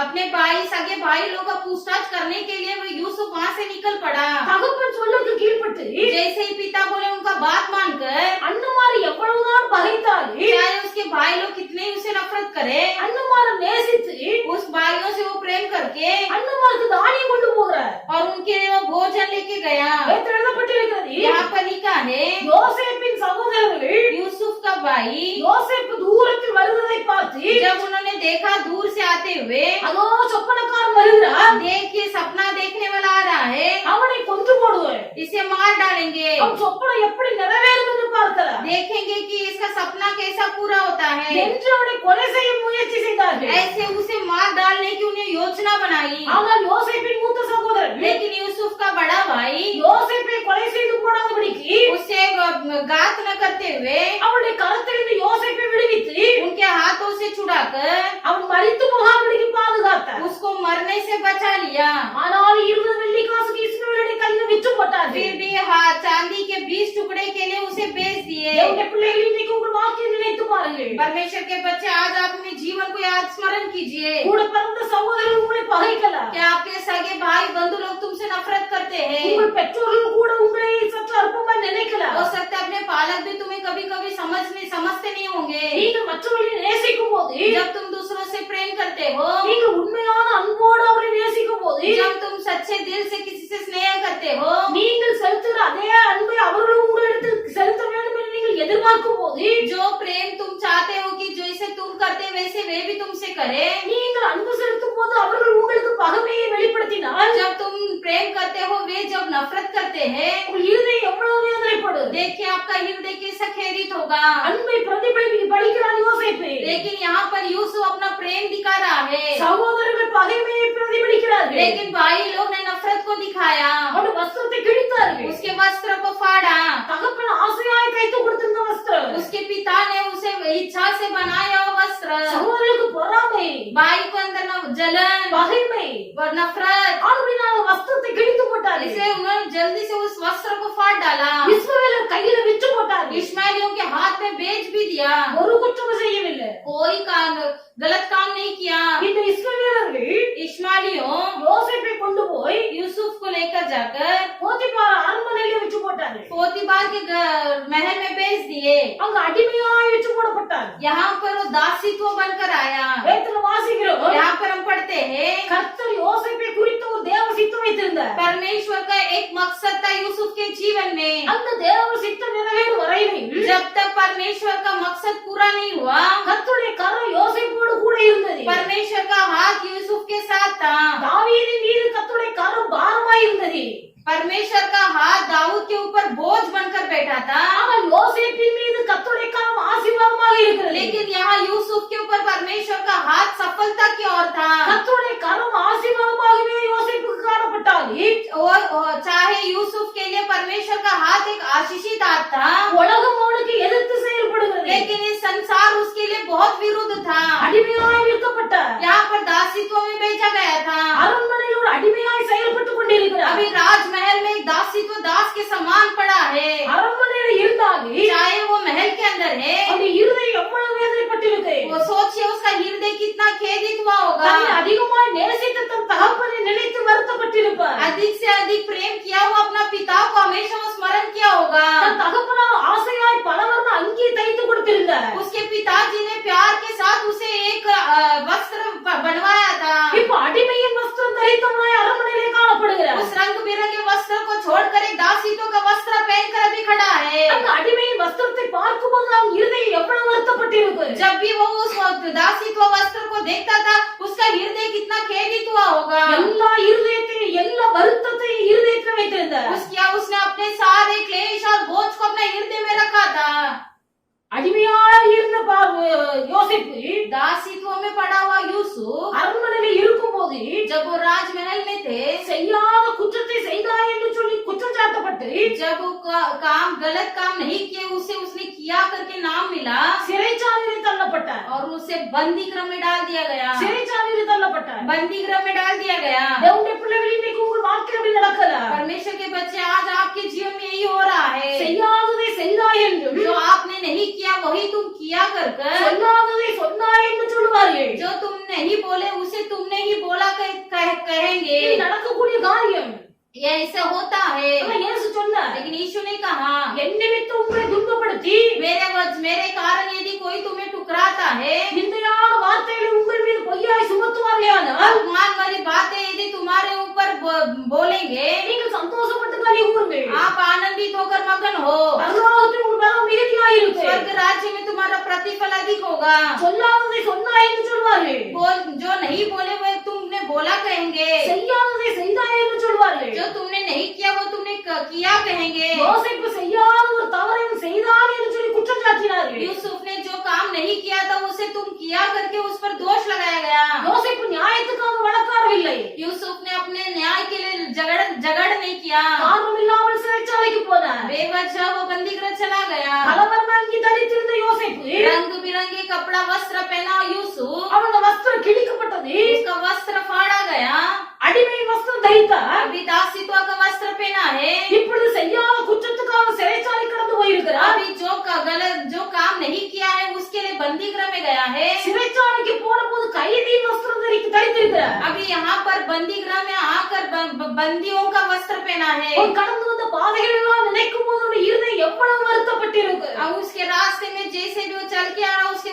अपने भाई सगे भाई लोग का पूछताछ करने के लिए वो यूसुफ वहाँ से निकल पड़ा। தகப்பன் சொல்லுக்கு கீழ்ப்பட்டு जैसे ही पिता बोले उनका बात मानकर, அண்ணமாரி எவ்வளவுதான் பகைத்தாலும் चाहे उसके भाई लोग कितने ही उसे नफरत करे, அண்ணமாரை நேசித்து उस भाइयों से वो प्रेम करके அண்ணமாருக்கு தானியம் கொண்டு போகிறார். और उनके लिए वो भोजन लेके गया। வேதத்தில் எழுதப்பட்டிருக்கிறது, यहाँ पर लिखा है யோசேப்பின் சகோதரர்கள் यूसुफ का भाई யோசேப்பு தூரத்தில் வருவதை பார்த்து जब उन्होंने देखा दूर से आते हुए, அதோ சொப்பனக்காரன் வருகிறார், देखिए सपना देखने वाला आ रहा है, அவனை கொன்று போடுவார். इसे मार डालेंगे। அவன் சொப்பனம் எப்படி நிறைவேறும் என்று பார்க்கிறார். देखेंगे कि इसका सपना कैसा पूरा होता है। என்று அவனை கொலை செய்ய முயற்சி செய்தார்கள். ऐसे उसे मार डालने की उन्हें योजना बनाई। ஆனால் யோசேப்பின் மூத்த சகோதரன் लेकिन यूसुफ का बड़ा भाई யோசேப்பை கொலை செய்து போடாதபடிக்கு उससे घात न करते हुए அவனுடைய கரத்திலிருந்து யோசேப்பை விடுவித்து उनके हाथों से छुड़ाकर அவன் மரித்து போகாதபடிக்கு பாதுகாத்தார். उसको मरने से बचा लिया। ஆனால் 20 வெள்ளி காசுக்கு இஸ்ரவேலுடைய கையில் விற்று போட்டார்கள். फिर भी चांदी के 20 टुकड़े के लिए उसे बेच दिए। தேவனுடைய பிள்ளைகள் இன்னைக்கு உங்கள் வாக்கியம் நினைத்து பாருங்கள். परमेश्वर के बच्चे आज आप अपने जीवन को याद स्मरण कीजिए। கூட பிறந்த சகோதரர்கள் உங்களை பகைக்கலாம். क्या आपके सगे भाई बंधु लोग तुमसे नफरत करते हैं? உங்கள் பெற்றோர்கள் கூட உங்களை சற்று அற்பமாய் நினைக்கலாம். हो सकता है अपने पालक भी तुम्हें कभी कभी समझते नहीं होंगे। நீங்கள் மற்றவர்களை நேசிக்கும் போது, जब तुम दूसरों से प्रेम करते हो, நீங்கள் உண்மையான அன்போடு அவரை நேசிக்கும் போது, जब तुम सच्चे दिल से किसी से स्नेह करते हो, நீங்கள் செலுத்துகிற அதே அன்பை அவர்களும் உங்களிடத்தில் செலுத்த வேண்டும் என்று நீங்கள் எதிர்பார்க்கும் போது, जो प्रेम तुम चाहते हो कि जैसे तुम करते वैसे वे भी तुमसे करे, நீங்கள் அன்பு செலுத்தும் போது அவர்கள் உங்களுக்கு பகைமையை வெளிப்படுத்தினால் जब तुम प्रेम करते हो, वे जब नफरत करते हैं, உங்கள் இருதயம் எவ்வளவு வேதனைப்படும். देखिए आपका हृदय कैसा खेदित होगा। அன்பை படிக்கிறான் யோசேப்பு. लेकिन यहाँ पर यूसुफ अपना प्रेम दिखा रहा है, சகோதரர்கள் பகைமையை பிரதிபலிக்கிறார்கள். लेकिन भाई लोग ने नफरत को दिखाया, அவருடைய வஸ்திரத்தை கிழித்தார்கள். उसके वस्त्र को फाड़ा, தகப்பன் ஆசையாய் தைத்து கொடுத்திருந்த வஸ்திரம் उसके पिता ने उसे इच्छा से बनाया हुआ वस्त्र। சகோதரர்களுக்கு பொறாமை, भाई को अंदर जलन பகைமை, और नफरत, ஆனபடியால் வஸ்திரத்தை கிழித்து போட்டார்கள். इसलिए उन्होंने जल्दी से उस वस्त्र को फाड़ डाला, இஸ்மவேலர் கையில விற்று போட்டார்கள். इश्माइलियों के हाथ में बेच भी दिया, ஒரு குற்றம் செய்யவில்லை. कोई गलत काम नहीं किया। இந்த இஸ்மவேலர்கள் इश्माइलियों யோசேப்பை கொண்டு போய் यूसुफ को लेकर जाकर போத்திபார் அரண்மனையில விற்று போட்டார்கள். पोतीबार के महल में बेच दिए, அங்க அடிமையாய் விற்று போடப்பட்டார். यहाँ पर वो दासीत्व बनकर आया। வேதத்துல வாசிக்கிறோம், यहाँ पर हम पढ़ते हैं, கர்த்தர் யோசேப்பை குறித்து ஒரு தேவ சித்தம் வைத்திருந்தார். परमेश्वर का एक मकसद था यूसुफ के जीवन में। அந்த தேவ சித்தம் நிறைவேறும் வரையிலும் जब तक परमेश्वर का मकसद पूरा नहीं हुआ, கர்த்தருடைய கரம் யோசேப்போடு கூட இருந்தது. परमेश्वर का हाथ यूसुफ के साथ था। தாவீதின் மீது கர்த்தருடைய கரம் பாரமாய் இருந்தது. परमेश्वर का हाथ दाऊद के ऊपर बोझ बनकर बैठा था, ஆனால் யோசேப்பின் மீது கர்த்தருடைய கரம் ஆசீர்வாதமாக இருக்கிறது. लेकिन यहाँ यूसुफ के ऊपर परमेश्वर का हाथ सफलता की ओर था। கர்த்தருடைய கரம் ஆசீர்வாதமாகவே யோசேப்புக்கு காணப்பட்டால் चाहे यूसुफ के लिए परमेश्वर का हाथ एक आशीषित हाथ था, உலகம் அவனுக்கு எதிர்த்து செயல்படுகிறது. लेकिन ये संसार उसके लिए बहुत विरुद्ध था। அடிமையாய் விற்கப்பட்டார். यहाँ पर दासीत्व में बेचा गया था। அரண்மனையில் ஒரு அடிமையாய் செயல்பட்டுக் கொண்டிருக்கிறார். अभी राजमहल में एक दासीत्व दास के समान पड़ा है। அரண்மனையில இருந்தாலே चाहे वो महल के अंदर है, அவருடைய இருதயம் எவ்வளவு வேதனைப்பட்டிருக்கு. वो सोचिए उसका हृदय कितना खेदित हुआ होगा। தன்னை அதிகமாய் நேசித்த தன் தகப்பனை நினைத்து வருத்தப்பட்டிருப்பார். अधिक से अधिक प्रेम किया हुआ अपना पिता को हमेशा वो स्मरण किया होगा। தன் தகப்பனால் ஆசையாய் பலவர்ண அங்கி தைத்து கொடுத்திருந்தார். उसके पिताजी ने प्यार के साथ उसे एक वस्त्र बनवाया था। இப்ப அடிமையின் வஸ்திரம் தரித்தவனாய் அரண்மனையிலே காணப்படுகிறார். उस रंग बिरंगे वस्त्र को छोड़कर एक दासीत्व का वस्त्र पहनकर अभी खड़ा है। அந்த அடிமையின் வஸ்திரத்தை பார்க்கும்போது அவன் இருதயம் எவ்வளவு வருத்தப்பட்டிருக்கு. जब भी वो उस दासीत्व वस्त्र को देखता था, उसका हृदय कितना खेदित हुआ होगा। எல்லா இருதயத்தையும் எல்லா வருத்தத்தையும் இருதயத்தில் வைத்திருந்தார். उसने अपने सारे क्लेश और बोझ को अपने हृदय में रखा था। அடிமையாய் இருந்த யோசேப்பு दासीत्व में पड़ा हुआ यूसुफ அரண்மனையில இருக்கும்போது जब वो राजमहल में थे, செய்யாத குற்றத்தை செய்தாய் என்று சொல்லி குற்றம் சாட்டப்பட்டு जब वो काम गलत काम नहीं किए उसे उसने किया करके नाम मिला சிறைச்சாலையில் தள்ளப்பட்டார். और उसे बंदी गृह में डाल दिया गया। சிறைச்சாலையில் தள்ளப்பட்டார். बंदी गृह में डाल दिया गया। தேவனுடைய பிள்ளைகள் இன்னைக்கு உங்கள் வாழ்க்கை அப்படி நடக்கலாம். परमेश्वर के बच्चे आज आपके जीवन में यही हो रहा है। செய்யாததை செய்தாய் என்றும் जो आपने नहीं किया वही तुम किया कर சொல்லாததை சொன்னாய் என்று சொல்லுவார்கள். जो तुम नहीं बोले उसे तुमने ही बोला कहेंगे। இது நடக்கக்கூடிய காரியம். ये ऐसा होता है। ஆனா இயேசு சொன்னார், लेकिन यीशु ने कहा, என் நிமித்தம் உங்களை துன்பப்படுத்தி मेरे कारण यदि कोई तुम्हें ठुकराता है, நிந்தையான வார்த்தைகளை உங்கள் மீது பொய்யாய் சுமத்துவார்களானால் अपमान वाली बातें यदि तुम्हारे ऊपर बोलेंगे, நீங்கள் சந்தோஷப்பட்டு களி கூறுங்கள். आप आनंदित होकर मगन हो। பரலோகத்தில் உங்கள் பலம் மிகுதியாயிருக்கும். स्वर्ग राज्य में तुम्हारा प्रतिफल अधिक होगा। சொல்லாததை சொன்னாய் என்று சொல்வார்கள். जो नहीं बोले वो तुमने बोला कहेंगे। செய்யாததை செய்தாய் என்று சொல்வார்கள். जो तुमने नहीं किया वो तुमने किया कहेंगे। யோசேப்பு செய்யாத ஒரு தவறையும் செய்தான் என்று சொல்லி குற்றம் சாட்டினார்கள். यूसुफ ने जो काम नहीं किया था उसे तुम किया करके उस पर दोष लगाया गया। யோசேப்பு நியாயத்துக்காக வழக்காடவில்லை. यूसुफ ने अपने न्याय के लिए झगड़ नहीं किया। காரணம் இல்லாமல் சிறைச்சாலைக்கு போனார். बेवजह वो बंदी गृह चला गया। பலவர்ண அங்கி தரித்திருந்த யோசேப்பு रंग बिरंगे कपड़ा वस्त्र पहना यूसुफ, அவனோட வஸ்திரம் கிழிக்கப்பட்டது. उसका वस्त्र फाड़ा गया। அடிமை வஸ்திரம் தரித்தார். अभी दासीत्व का वस्त्र पहना है। இப்பொழுது செய்யாத குற்றத்துக்காக சிறைச்சாலை கடந்து போயிருக்கிறார். अभी जो काम नहीं किया है उसके लिए बंदी गृह में गया है। சிறைச்சாலைக்கு போன போது கைதியின் வஸ்திரம் தரித்திருக்கிறார். अभी यहाँ पर बंदी गृह में आकर बंदियों का वस्त्र पहना है। அவன் கடந்து வந்த பாதைகள் எல்லாம் நினைக்கும் போது அவனுடைய இருதயம் எவ்வளவு வருத்தப்பட்டிருக்கு. और उसके रास्ते में जैसे भी वो चल के आ रहा उसके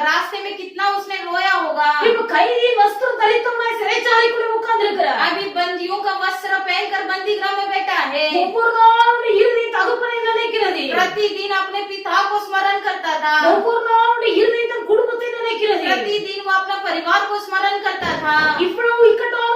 रास्ते में कितना उसने रोया होगा। இப்ப கைதியின் வஸ்திரம் தரித்தவனாய் சிறைச்சாலைக்குள்ளே உட்கார்ந்து இருக்கிறார். अभी बंदियों का वस्त्र पहनकर बंदी गृह में बैठा है। ஒவ்வொரு நாளும் இருதயம் தகப்பனை நினைக்கிறது. प्रतिदिन अपने पिता को स्मरण करता था। ஒவ்வொரு நாளும் இருதயம் தன் குடும்பத்தை நினைக்கிறது. प्रतिदिन वो अपना परिवार को स्मरण करता था। இவ்வளவு இக்கட்டான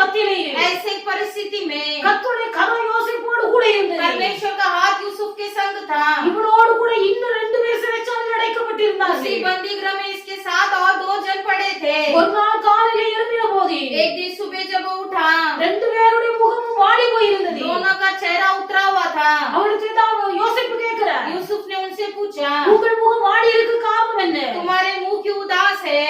மத்தியிலேயும் ऐसे परिस्थिति में கர்த்தருடைய கரம் யோசேப்போடு கூட இருந்தது. परमेश्वर का हाथ यूसुफ के संग था। இவனோடு கூட இன்னும் 2 பேர் சிறைச்சாலையில் அடைக்கப்பட்டிருந்தார்கள். उसी बंदी गृह में इसके साथ और 2 जन पड़े थे। ஒரு நாள் காலையில எழும்பின போது एक दिन सुबह जब वो उठा 2 பேருடைய முகமும் வாடி போயிருந்தது. दोनों का चेहरा उतरा हुआ था। அவளுக்கு தான் யோசேப்பு கேக்குறார், यूसुफ ने उनसे पूछा உங்கள் முகம் வாடி இருக்கு காரணம் என்ன? तुम्हारे मुंह क्यों उदास है?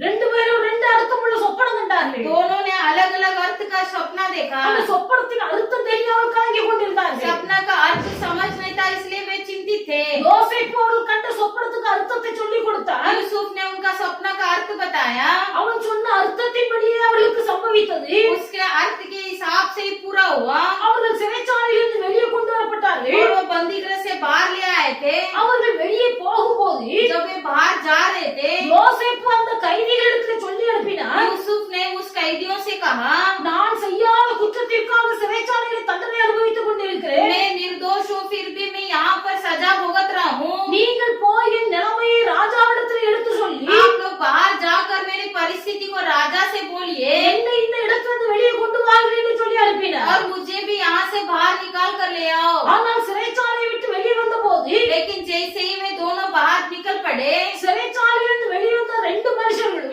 2 பேரும் 2 அர்த்தமுள்ள சொப்பனம் கண்டார்கள். दोनों ने अलग अलग अर्थ का सपना देखा। அந்த சொப்பனத்தின் அர்த்தம் தெரியாமல் கலங்கி கொண்டிருந்தார்கள். सपना का अर्थ समझ नहीं था, इसलिए वे चिंतित थे। யோசேப்பு அவர்கள் கண்ட சொப்பனத்துக்கு அர்த்தத்தை சொல்லிக் கொடுத்தார். यूसुफ ने उनका सपना का अर्थ बताया। அவன் சொன்ன அர்த்தத்தின்படியே அவர்களுக்கு சம்பவித்தது. उसके अर्थ के हिसाब से ही पूरा हुआ। அவர்கள் சிறைச்சாலையிலிருந்து வெளியே கொண்டு வரப்பட்டார்கள். और वो बंदी गृह से बाहर ले आए थे। அவர்கள் வெளியே போகும்போது जब वे बाहर जा रहे थे யோசேப்பு அந்த கைதிகளுக்கு சொல்லி அனுப்பினார், यूसुफ ने उस कैदियों से कहा நான் செய்யாத குற்றத்திற்காக சிறைச்சாலையில் தண்டனை அனுபவித்துக் கொண்டிருக்கிறேன். मैं निर्दोष हूँ, फिर भी मैं यहाँ पर सजा भुगत रहा हूँ। நீங்கள் போய் என் நிலைமையை ராஜாவிடத்தில் எடுத்து சொல்லி आप लोग बाहर जाकर मेरी परिस्थिति को राजा से बोलिए என்னை இந்த இடத்திலிருந்து வெளியே கொண்டு வாருங்கள் என்று சொல்லி அனுப்பினார். और मुझे भी यहाँ से बाहर निकाल कर ले आओ। ஆனால் சிறைச்சாலையை விட்டு வெளியே வந்த போது लेकिन जैसे ही वे दोनों बाहर निकल पड़े சிறைச்சாலையிலிருந்து வெளியே வந்த 2 மனுஷர்களும்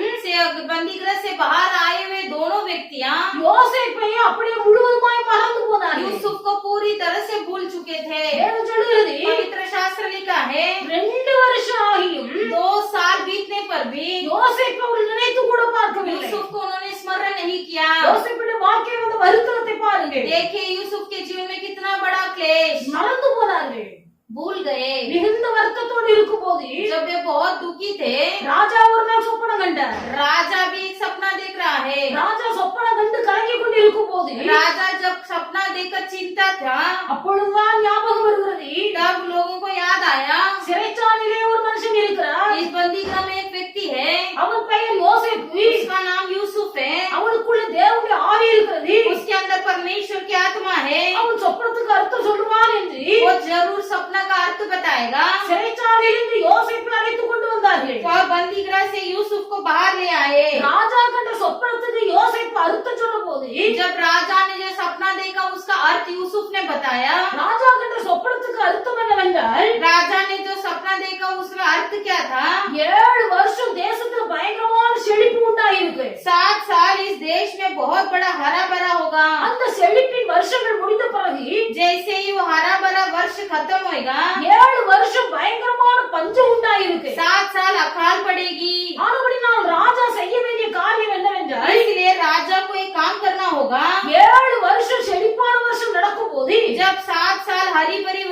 बंदी गृह से बाहर आए हुए दोनों व्यक्तियाँ யோசேப்பை அப்படியே முழுவதுமாய் மறந்து போனார்கள். यूसुफ को पूरी तरह से भूल चुके थे। வேதம் சொல்லுகிறது, पवित्र शास्त्र लिखा है 2 வருஷம் ஆகியும் 2 साल बीतने पर भी யோசேப்பு அவர்கள் நினைத்து கூட பார்க்கவில்லை. यूसुफ को उन्होंने स्मरण नहीं किया। யோசேப்புடைய வாழ்க்கையில் வந்த வருத்தத்தை பாருங்கள். देखिए यूसुफ के जीवन में कितना बड़ा क्लेश, மறந்து போனார்கள். भूल गए। மிகுந்த வருத்தத்தோடு இருக்கும் போது जब वे बहुत दुखी थे ராஜா ஒரு நாள் சொப்பனம் கண்டார். राजा भी एक सपना देख रहा है। ராஜா சொப்பனம் கண்டு கலங்கி கொண்டு இருக்கும் போது राजा जब सपना देखकर चिंता था அப்பொழுதுதான் ஞாபகம் வருகிறது, तब लोगों को याद आया சிறைச்சாலையிலே ஒரு மனுஷன் இருக்கிறார். इस बंदी गृह में एक व्यक्ति है, அவன் பெயர் யோசேப்பு. उसका नाम यूसुफ है। அவனுக்குள்ள தேவனுடைய ஆவி இருக்கிறது. उसके अंदर परमेश्वर की आत्मा है। அவன் சொப்பனத்துக்கு அர்த்தம் சொல்லுவான் என்று वो जरूर सपना का अर्थ बताएगा। சிறைச்சாலையிலிருந்து யோசேப்பை அழைத்துக் கொண்டு வந்தார்கள். वह बंदी गृह से यूसुफ को बाहर ले आए। ராஜா கண்ட சொப்பனத்துக்கு யோசேப்பு அர்த்தம் சொன்ன போது जब राजा ने जो सपना देखा उसका अर्थ यूसुफ ने बताया। ராஜா கண்ட சொப்பனத்துக்கு அர்த்தம் என்னவென்றால், राजा ने जो सपना देखा उसका अर्थ क्या था? 7 வருஷம் தேசத்துல பயங்கரமான செழிப்பு உண்டாயிருக்கு. 7 साल इस देश में बहुत बड़ा हरा भरा होगा। அந்த செழிப்பின் வருஷங்கள் முடிந்த பிறகு जैसे ही वो हरा भरा वर्ष खत्म होगा 7 வருஷம் பயங்கரமான பஞ்சம் உண்டாயிருக்கு. 7 साल अकाल पड़ेगी। ஆனபடினால் ராஜா செய்ய வேண்டிய காரியம் என்னவென்றால், इसलिए राजा को एक काम करना होगा। 7 வருஷம் செழிப்பான வருஷம் நடக்கும் போது जब 7 साल हरी भरी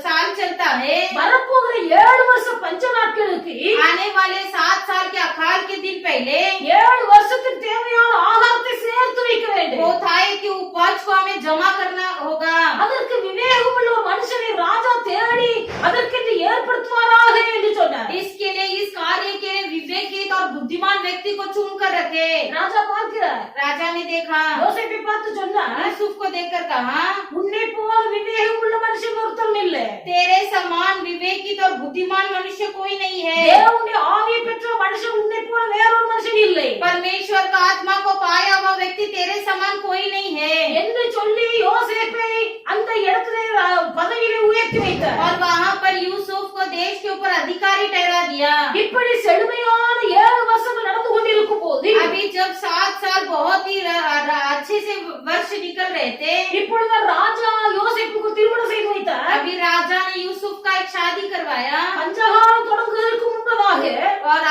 साल चलता है, வரப்போகிற 7 வருஷம் பஞ்ச நாட்களுக்கு आने वाले 7 साल के अकाल के दिन पहले 7 வருஷத்துக்கு தேவையான ஆகாரத்தை சேர்த்து வைக்க வேண்டும். बोथाई के उपज को हमें जमा करना होगा। அதற்கு விவேகமுள்ள ஒரு மனுஷனை ராஜா தேடி அதற்கென்று ஏற்படுத்துவாராக என்று சொன்னார். इसके लिए इस कार्य के लिए विवेकित और बुद्धिमान व्यक्ति को चुन कर रखे। ராஜா பார்க்கிறார். राजा ने देखा, யோசேப்பை பார்த்து சொன்னார், यूसुफ को देखकर कहा உன்னை போல விவேகமுள்ள மனுஷன் ஒருத்தன் இல்லை. तेरे समान विवेकित और बुद्धिमान मनुष्य कोई नहीं है। தேவனுடைய ஆவியை பெற்ற மனுஷன் உன்னை போல வேறொரு மனுஷன் இல்லை परमेश्वर का आत्मा को पाया हुआ व्यक्ति तेरे समान कोई नहीं है। என்று சொல்லி யோசேப்பை அந்த இடத்திலே பதவியிலே உயர்த்தி வைத்தார். और वहाँ पर यूसुफ को देश के ऊपर अधिकारी ठहरा दिया। இப்படி செழுமையான 7 வருஷங்கள் நடந்து கொண்டிருக்கும் போது अभी जब 7 साल बहुत ही अच्छे से वर्ष निकल रहे थे, இப்பொழுது ராஜா யோசேப்புக்கு திருமணம் செய்து வைத்தார். अभी राजा ने यूसुफ का एक शादी करवाया। பஞ்சகாலம் தொடங்குவதற்கு முன்பதாக और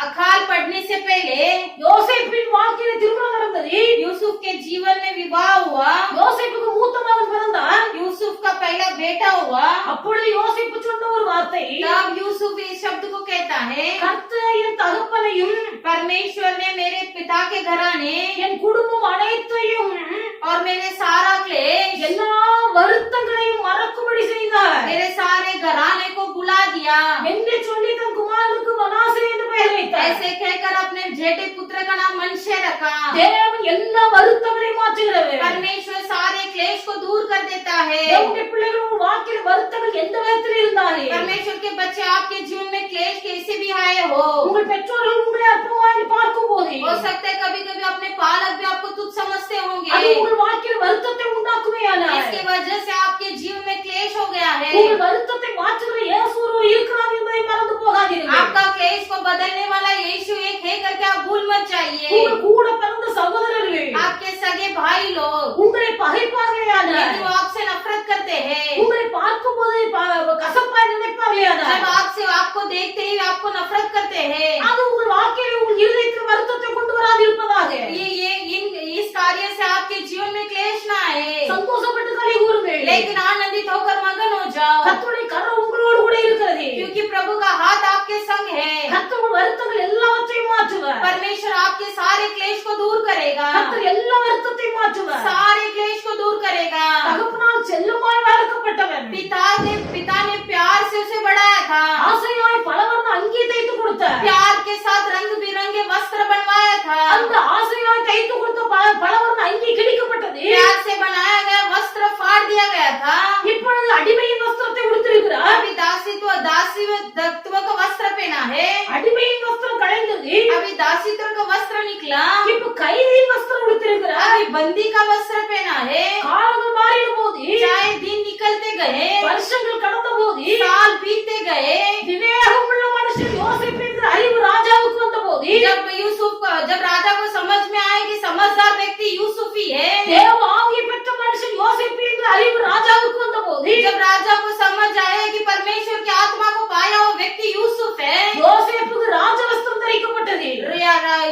अकाल पड़ने से पहले யோசேப்பின் வாழ்க்கையில திருமணம் நடந்தது. यूसुफ के जीवन में विवाह हुआ। யோசேப்புக்கு மூத்த மகன் பிறந்தான். यूसुफ का पहला बेटा हुआ। அப்பொழுது யோசேப்பு சொன்ன ஒரு வார்த்தை, तब यूसुफ इस शब्द को कहता है, கர்த்தர் என் தகப்பனையும் परमेश्वर ने मेरे पिता के घराने என் குடும்பம் அனைத்தையும் और मेरे सारा क्लेश, எல்லா வருத்தங்களையும் மறக்கும்படி செய்தார் मेरे सारे घराने को बुला दिया। என்று சொல்லி தன் குமாரனுக்கு மனாசே என்று பெயர் வைத்தார். ऐसे कहकर अपने जेठे पुत्र का नाम मनशे रखा। தேவன் எல்லா வருத்தங்களையும் மாற்றுகிறவர். परमेश्वर सारे क्लेश को दूर कर देता है। தேவனுடைய பிள்ளைகள் உங்கள் வாழ்க்கையில் வருத்தங்கள் எந்த விதத்தில் இருந்தாலும் परमेश्वर के बच्चे आपके जीवन में क्लेश कैसे भी आए हो, உங்கள் பெற்றோர்கள் உங்களை அற்பமாய் பார்க்கும் போது हो सकता सकता है कभी कभी अपने पालक भी आपको तुच्छ समझते அது होंगे, உங்கள் வாழ்க்கையில் வருத்தத்தை உண்டாக்குமையானால் इसके वजह से आपके जीवन में क्लेश हो गया है। உங்கள் வருத்தத்தை மாற்றுகிற இயேசு ஒருவர் இருக்கிறார் என்பதை மறந்து போகாதீர்கள். आपका क्लेश को बदलने वाला यीशु एक है करके आप भूल मत जाइए। உங்கள் கூட பிறந்த சகோதரர்கள் आपके सगे भाई लोग உங்களை பகைப்பார்களேயானால், यदि वो आपसे नफरत करते हैं, உங்களை பார்க்கும் போது கசப்பாய் நினைப்பார்களேயானால், जब आपसे आपको देखते ही आपको नफरत करते हैं, அது உங்கள் வாழ்க்கையில் உங்கள் இருதயத்தில் வருத்தத்தை கொண்டு வராதிருப்பதாக इस कार्य से आपके जीवन में क्लेश ना आए, சந்தோஷப்பட்டு களி கூறுங்கள். लेकिन आनंदित होकर मगन हो जाओ, கர்த்தருடைய கரம் உங்களோடு கூட இருக்கிறது. क्योंकि प्रभु का हाथ आपके संग है। கர்த்தர் வருத்தங்கள் எல்லாவற்றையும் மாற்றுவார். परमेश्वर आपके सारे क्लेश को दूर करेगा, கர்த்தர் எல்லா வருத்தத்தையும் மாற்றுவார். सारे क्लेश को दूर करेगा। தகப்பனால் செல்லமாய் வளர்க்கப்பட்டவன், पिता ने प्यार से उसे बढ़ाया था, ஆசையாய் பலவர்ண அங்கி தைத்து கொடுத்தார். प्यार के साथ रंग बिरंगे वस्त्र बनवाया था, அந்த ஆசையாய் தைத்து கொடுத்த பலவர்ண அங்கி கிழிக்கப்பட்டது. प्यार से बनाया गया वस्त्र फाड़ दिया गया था। இப்பொழுது அடிமையின் வஸ்திரத்தை உடுத்திருக்கிறார். अभी दासीत्व का वस्त्र पहना है, அடிமையின் வஸ்திரம் களைந்தது. अभी दासीत्व का वस्त्र निकला, இப்ப கைதியின் வஸ்திரம் உடுத்திருக்கிறார். अभी बंदी का वस्त्र पहना है। காலங்கள் மாறின போது, चाहे दिन निकलते गए, வருஷங்கள் கடந்த போது, साल बीतते गए, விவேகமுள்ள மனுஷன் யோசேப்பு என்கிற அறிவு ராஜாவுக்கு வந்த போது, जब राजा को समझ में आए कि समझदार व्यक्ति यूसुफ ही है, தேவ ஆவியை பெற்ற மனுஷன் யோசேப்பு என்கிற அறிவு ராஜாவுக்கு வந்த போது, जब राजा को समझ आए कि परमेश्वर की आत्मा को पाया वो व्यक्ति यूसुफ है, யோசேப்புக்கு ராஜ வஸ்திரம் தரிக்கப்பட்டது.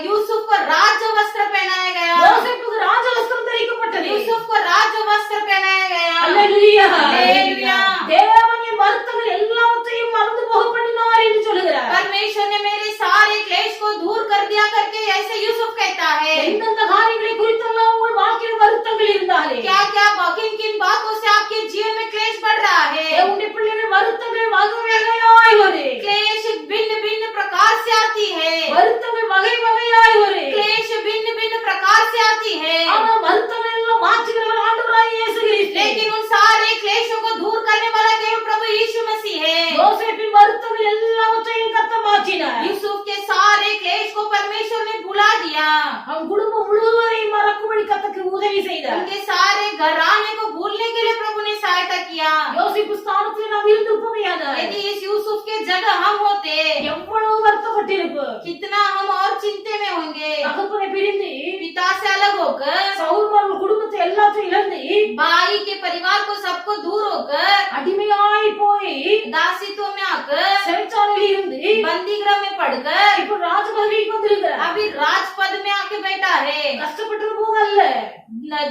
यूसुफ को राज वस्त्र पहनाया गया, யோசேப்புக்கு ராஜ வஸ்திரம் தரிக்கப்பட்டது. यूसुफ को राज वस्त्र पहनाया गया। அல்லேலூயா. அல்லேலூயா. தேவன் என் வருத்தங்கள் எல்லாவற்றையும் மறந்து போக பண்ணினார் என்று சொல்லுகிறார். परमेश्वर ने मेरे सारे क्लेश को दूर कर दिया करके ऐसे यूसुफ कहता है। எந்தெந்த காரியங்களை குறித்தெல்லாம் உங்கள் வாழ்க்கையில் வருத்தங்கள் இருந்தாலே, क्या क्या किन किन बातों से आपके जीवन में क्लेश बढ़ रहा है? தேவனுடைய பிள்ளைகள் வருத்தங்கள் வகை வகையாய் வரும். क्लेश भिन्न भिन्न प्रकार से आती है, வருத்தங்கள் வகை வகையாய் வரும். क्लेश भिन्न भिन्न प्रकार से आती है, ஆனால் வருத்தங்கள் எல்லாம் மாற்றுகிறவர் ஆண்டவராகிய இயேசு கிறிஸ்து. लेकिन उन सारे क्लेशों को दूर करने वाला केवल प्रभु यीशु मसीह है। யோசேப்பின் வருத்தங்கள் எல்லாவற்றையும் கர்த்தர் மாற்றினார். यूसुफ के सारे क्लेश को परमेश्वर ने भुला दिया, அவன் குடும்பம் முழுவதையும் மறக்கும்படி கர்த்தருக்கு உதவி செய்தார். उनके सारे घराने को भूलने के लिए प्रभु ने सहायता किया। யோசேப்பு ஸ்தானத்தில் நாம் இருந்திருப்போமேயானால், यदि इस यूसुफ के जगह हम होते, எவ்வளவு வருத்தப்பட்டிருப்போம். कितना हम और चिंते में होंगे। தகப்பனை பிரிந்து, पिता से अलग होकर, சகோதரர்கள் குடும்பத்தை எல்லாத்தையும் இழந்து, भाई के परिवार को सबको दूर होकर, அடிமையாய் போய் दासित्व में आकर, சிறைச்சாலையில் இருந்து बंदी गृह में पड़कर, இப்ப ராஜ பதவிக்கு வந்திருக்கிறார். अभी राजपद में आके बैठा है। கஷ்டப்பட்டது போது அல்ல,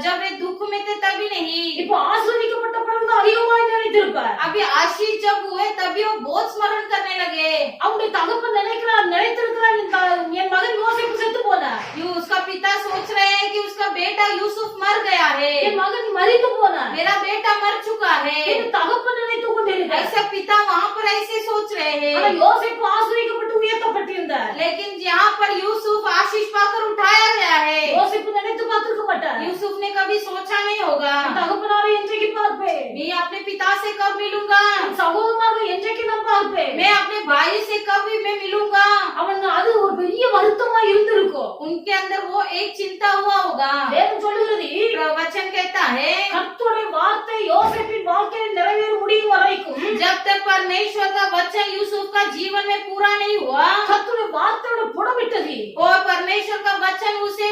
जब वे दुख में थे तभी नहीं, இப்ப ஆசிர்வதிக்கப்பட்ட பிறகு அதிகமாய் நினைத்திருப்பார். अभी आशीष जब हुए तभी वो बहुत स्मरण करने लगे। அவனுடைய தகப்பன் நினைத்திருக்கிறார், என் மகன் யோசேப்பு செத்து போனார், उसका पिता सोच रहे हैं कि उसका बेटा यूसुफ मर गया है, என் மகன் மரித்து போனார். मेरा बेटा मर चुका है। என் தகப்பன் நினைத்துக் கொண்டிருக்கிறார். ऐसा पिता वहाँ पर ऐसे सोच रहे ஆனா हैं, யோசேப்பு ஆசிர்வதிக்கப்பட்டு உயர்த்தப்பட்டிருந்தார். लेकिन यहाँ पर यूसुफ आशीष पाकर उठाया गया है। யோசேப்பு நினைத்து பார்த்திருக்க மாட்டார். यूसुफ ने कभी सोचा नहीं होगा என் தகப்பனாரை என்றைக்கு பார்ப்பேன், मैं अपने पिता से कब मिलूंगा, என் சகோதரமார்கள் என்றைக்கு நான் பார்ப்பேன். मैं अपने भाई से कब मैं मिलूंगा। அவன் அது ஒரு பெரிய வருத்தமா இருந்திருக்கும். उनके अंदर वो एक चिंता हुआ होगा। வேதம் சொல்லுகிறது, वचन कहता है, கர்த்தருடைய வார்த்தை யோசேப்பின் வாழ்க்கையில் நிறைவேற முடியும் வரைக்கும், जब तक परमेश्वर का वचन यूसुफ का जीवन में पूरा नहीं हुआ, கர்த்தருடைய வார்த்தையோட புடமிட்டது, और परमेश्वर का वचन उसे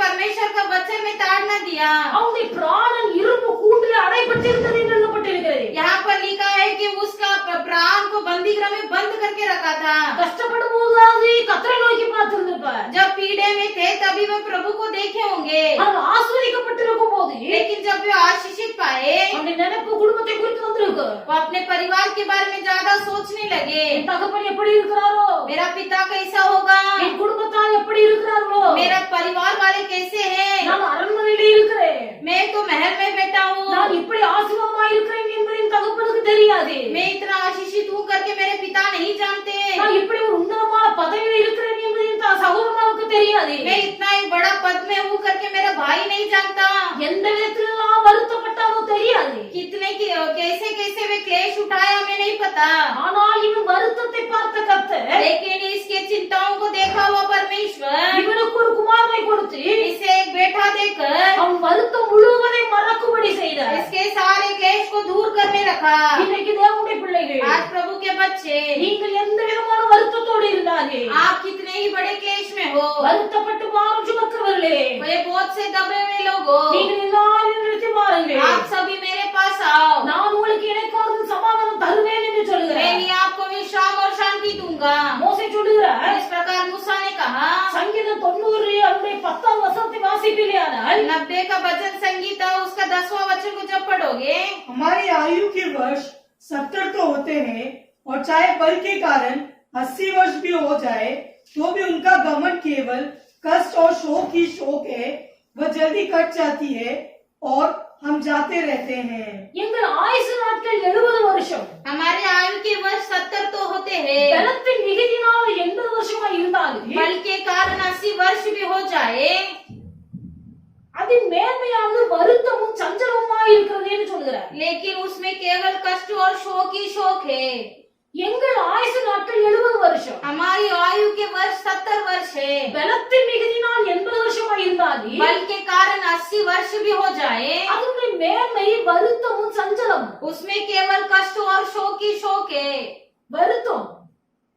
परमेश्वर का वचन में ताड़ न दिया। அவனுடைய பிராணன் இரும்பு கூண்டில் அடைபட்டிருந்தது என்று எழுதப்பட்டிருக்கிறது. यहाँ पर लिखा है कि उसका प्राण को बंदी गृह में बंद करके रखा था। கஷ்டப்படும் போதாவது கர்த்தரை நோக்கி பார்த்திருந்திருப்பார். जब पीड़े में थे तभी वे प्रभु को देखे होंगे, அவன் ஆசீர்வதிக்கப்பட்டிருக்கும் போது लेकिन जब वे आशीषित पाए, அவனுடைய நினைப்பு குடும்பத்தை குறித்து வந்திருக்கு. वो अपने परिवार के बारे में ज्यादा सोचने लगे। என் தகப்பன் எப்படி இருக்கிறாரோ, मेरा पिता कैसा होगा, என் குடும்பத்தார் எப்படி இருக்கிறார்களோ, मेरा परिवार वाले कैसे हैं, நான் அரண்மனையிலே இருக்கிறேன், मैं तो महल में बैठा हूँ, நான் இப்படி ஆசீர்வாதமா இருக்கிறேன் என்பது என் தகப்பனுக்கு தெரியாது. मैं इतना आशीषित हूँ करके मेरे पिता नहीं जानते, நான் இப்படி ஒரு உன்னதமான பதவியில் இருக்கிறேன் என்பது என் சகோதரனுக்கு தெரியாது. मैं इतना एक बड़ा पद में हूँ करके मेरा भाई नहीं जानता, எந்த விதத்திலெல்லாம் வருத்தப்பட்டாலும் தெரியாது. कितने कैसे कैसे वे क्लेश उठाया हमें नहीं पता, ஆனால் இவன் வருத்த வருத்தத்தை பார்த்த கர்த்தர் लेकिन इसके चिंताओं को देखा हुआ परमेश्वर இவனுக்கு ஒரு குமாரனை கொடுத்து इसे एक बेटा देकर அவன் வருத்தம் முழுவதையும் மறக்கும்படி செய்தார். इसके सारे क्लेश को दूर करने रखा। இன்னைக்கு தேவனுடைய பிள்ளைகள் आज प्रभु के बच्चे, நீங்கள் எந்த விதமான வருத்தத்தோடு இருந்தார்கள், आप कितने ही बड़े क्लेश में हो, வருத்தப்பட்டு பாரம் சுமக்கிறவர்களே, वे बहुत से दबे हुए लोग हो, நீங்கள் எல்லாரும் நிறுத்தி பாருங்கள். आप सभी मेरे पास आओ, நான் உங்களுக்கு இணைக்காத சமாதானம் தருவேன் என்று मैं சொல்லுகிறேன். ही आपको विश्राम और शांति दूंगा। மோசே சொல்லுகிறார், इस प्रकार मूसा ने कहा। சங்கீதம் 90 அவருடைய 10ஆம் வசனத்தை வாசிப்பீர்களானால் 90 का भजन संगीत उसका 10वां वचन को जब पढ़ोगे, हमारी आयु के वर्ष 70 तो होते हैं और चाहे बल के कारण 80 वर्ष भी हो जाए तो भी उनका गमन केवल कष्ट और शोक ही शोक है। वह जल्दी कट जाती है और हम जाते रहते हैं। எங்கள் ஆயுசு நாட்கள் 70 வருஷம். हमारे आयु के वर्ष 70 तो होते हैं, பலத்தின் மிகுதியினால் 80 வருஷமா இருந்தாலும் बल के कारण 80 वर्ष भी हो जाए, அதின் மேன்மையானது வருத்தமும் சஞ்சலமுமா இருக்கிறது என்று சொல்கிறார். लेकिन उसमें केवल कष्ट और शोक ही शोक है। எங்கள் ஆயுசு நாட்கள் 70 வருஷம். हमारी आयु के वर्ष 70 वर्ष है, பலத்தின் மிகுதியினால் 80 வருஷமா இருந்தாலும் बल के कारण 80 वर्ष भी हो जाए, அதனுடைய மேன்மை வருத்தமும் சஞ்சலமும். उसमें केवल कष्ट और शोक ही शोक है। வருத்தம்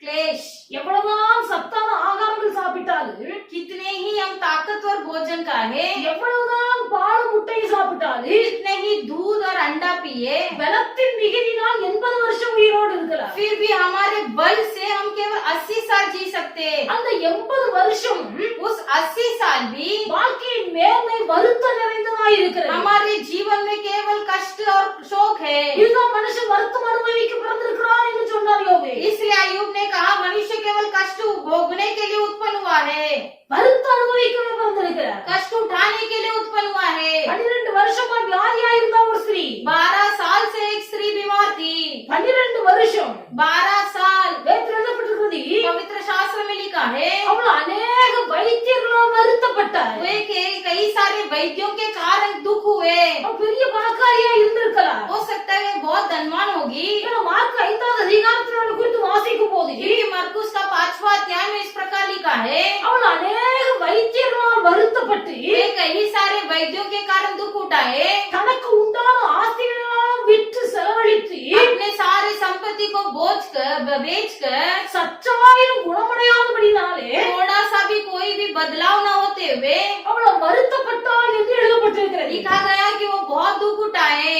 क्लेश, எவ்வளவுதான் சத்தான ஆகாரங்கள் சாப்பிட்டாலும், कितने ही हम ताकतवर भोजन खाए, எவ்வளவுதான் பால் முட்டை சாப்பிட்டாலும், कितने ही दूध और अंडा पिए, பலத்தின் மிகுதியினால் 80 வருஷம் உயிரோடு இருக்கலாம். फिर भी हमारे बल से हम केवल 80 साल जी सकते। அந்த 80 வருஷம் उस 80 साल भी வாழ்க்கையின் மேன்மை வருத்தம் நிறைந்ததாய் இருக்கிறது. हमारे जीवन में केवल कष्ट और शोक है। இதுதான் மனுஷன் வருத்தம் அனுபவிக்க பிறந்திருக்கிறான் என்று சொன்னார் யோபு. इसलिए अय्यूब ने कहा मनुष्य केवल कष्ट भोगने के लिए उत्पन्न हुआ है, வருத்தம் அனுபவிக்கவே பிறந்திருக்கிறார். कष्ट उठाने के लिए उत्पन्न हुआ है। 12 வருஷமா வியாதியா இருந்த ஒரு ஸ்திரீ 12 साल से एक स्त्री बीमार थी। 12 வருஷம் 12 साल வேதத்தில் எழுதப்பட்டிருக்கிறது. पवित्र शास्त्र में लिखा है, அவள் அநேக வைத்தியர்களால் வருத்தப்பட்டார். वे कई सारे वैद्यों के कारण दुख हुए। அவள் பெரிய பணக்காரியா இருந்திருக்கலாம். हो सकता है बहुत धनवान होगी, ஏன்னா மார்க் 5வது அதிகாரத்தில் அவளை குறித்து வாசிக்கும் போது क्योंकि मरकुस का 5वां अध्याय में इस प्रकार लिखा है, அவள் अनेक வைத்தியர்களால் வருத்தப்பட்டு वे कई सारे वैद्यों के कारण दुख उठाए, தனக்கு உண்டான ஆஸ்திகளெல்லாம் விற்று செலவழித்து अपने सारे संपत्ति को बेचकर சற்றாயிரம் குணமடையாதபடினாலே थोड़ा सा भी कोई भी बदलाव न होते हुए அவள் வருத்தப்பட்டாள் என்று எழுதப்பட்டிருக்கிறது. लिखा गया कि वो बहुत दुख उठाए।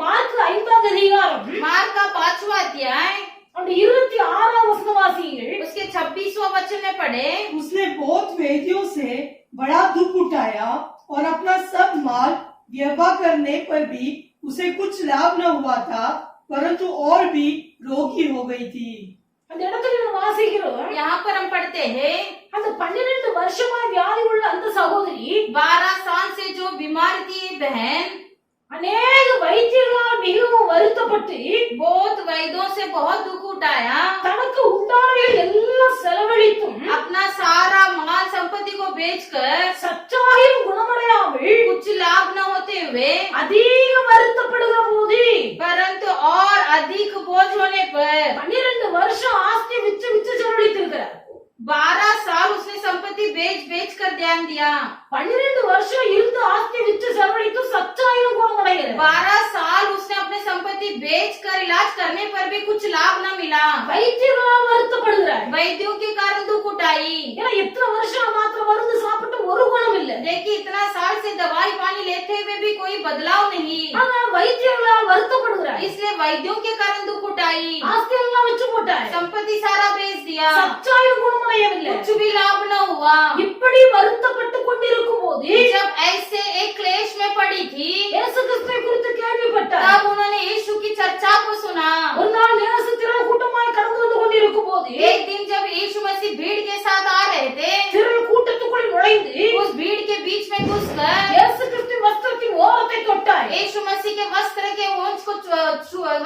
மார்க் 5வது அதிகாரம் मार्क का 5वां अध्याय அந்த 26ஆம் வசனம் வாசியுங்கள். उसके 26वां वचन में पढ़े, उसने बहुत वेदियों से बड़ा दुख उठाया और अपना सब माल व्यवहार करने पर भी उसे कुछ लाभ न हुआ था, परंतु और भी रोगी हो गई थी। அந்த இடத்துல நம்ம வாசிக்கிறோம். यहाँ पर हम पढ़ते हैं, அந்த 12 வருஷமா வியாதி உள்ள அந்த சகோதரி 12 साल से जो बीमार थी बहन அநேக வைத்தியர்களால் மிகவும் வருத்தப்பட்டு बहुत वैद्यों से बहुत दुख उठाया, தனக்கு உண்டானவைகள் எல்லாம் செலவழித்தும் अपना सारा माल संपत्ति को बेचकर சற்றாயிரம் குணமடையாமல் कुछ लाभ न होते हुए, அதிக வருத்தப்படுகிற போது परंतु और अधिक बोझ होने पर 12 வருஷம் ஆஸ்தி விற்று செலவழித்திருக்கிறார். 12 साल उसने संपत्ति बेच कर ध्यान दिया। 12 வருஷம் இருந்து ஆஸ்தி விற்று செலவழித்து சற்றாயிரம் குணமடைகிறது. 12 साल उसने अपने संपत्ति बेच कर इलाज करने पर भी कुछ लाभ न मिला, வைத்தியர்களால் வருத்தப்படுகிறார். वैद्यों के कारण दुख उठाई। ஏன்னா இத்தனை வருஷம் மாத்திரம் மருந்து சாப்பிட்டு ஒரு குணம் இல்ல. देखिए इतना साल से दवाई पानी लेते हुए भी कोई बदलाव नहीं, ஆனா வைத்தியர்களால் வருத்தப்படுகிறார். इसलिए वैद्यों के कारण दुख उठाई, ஆஸ்தி எல்லாம் வச்சு போட்டார். संपत्ति सारा बेच दिया, சற்றாயிரம் குணமடையவில்லை. कुछ भी लाभ न हुआ। இப்படி வருத்தப்பட்டு கொண்டிருக்கும் போது जब ऐसे एक क्लेश में पड़ी थी, இயேசு கிறிஸ்துவை குறித்து கேள்விப்பட்டார். तब उन्होंने यीशु की चर्चा को सुना। ஒரு நாள் இயேசு திரள் கூட்டமாய் கடந்து வந்து கொண்டிருக்கும் போது एक दिन जब यीशु मसीह भीड़ के साथ आ रहे थे, திரள் கூட்டத்துக்குள் நுழைந்து उस भीड़ के बीच में घुसकर இயேசு கிறிஸ்துவின் வஸ்திரத்தின் ஓரத்தை தொட்டார். यीशु मसीह के वस्त्र के ओंठ को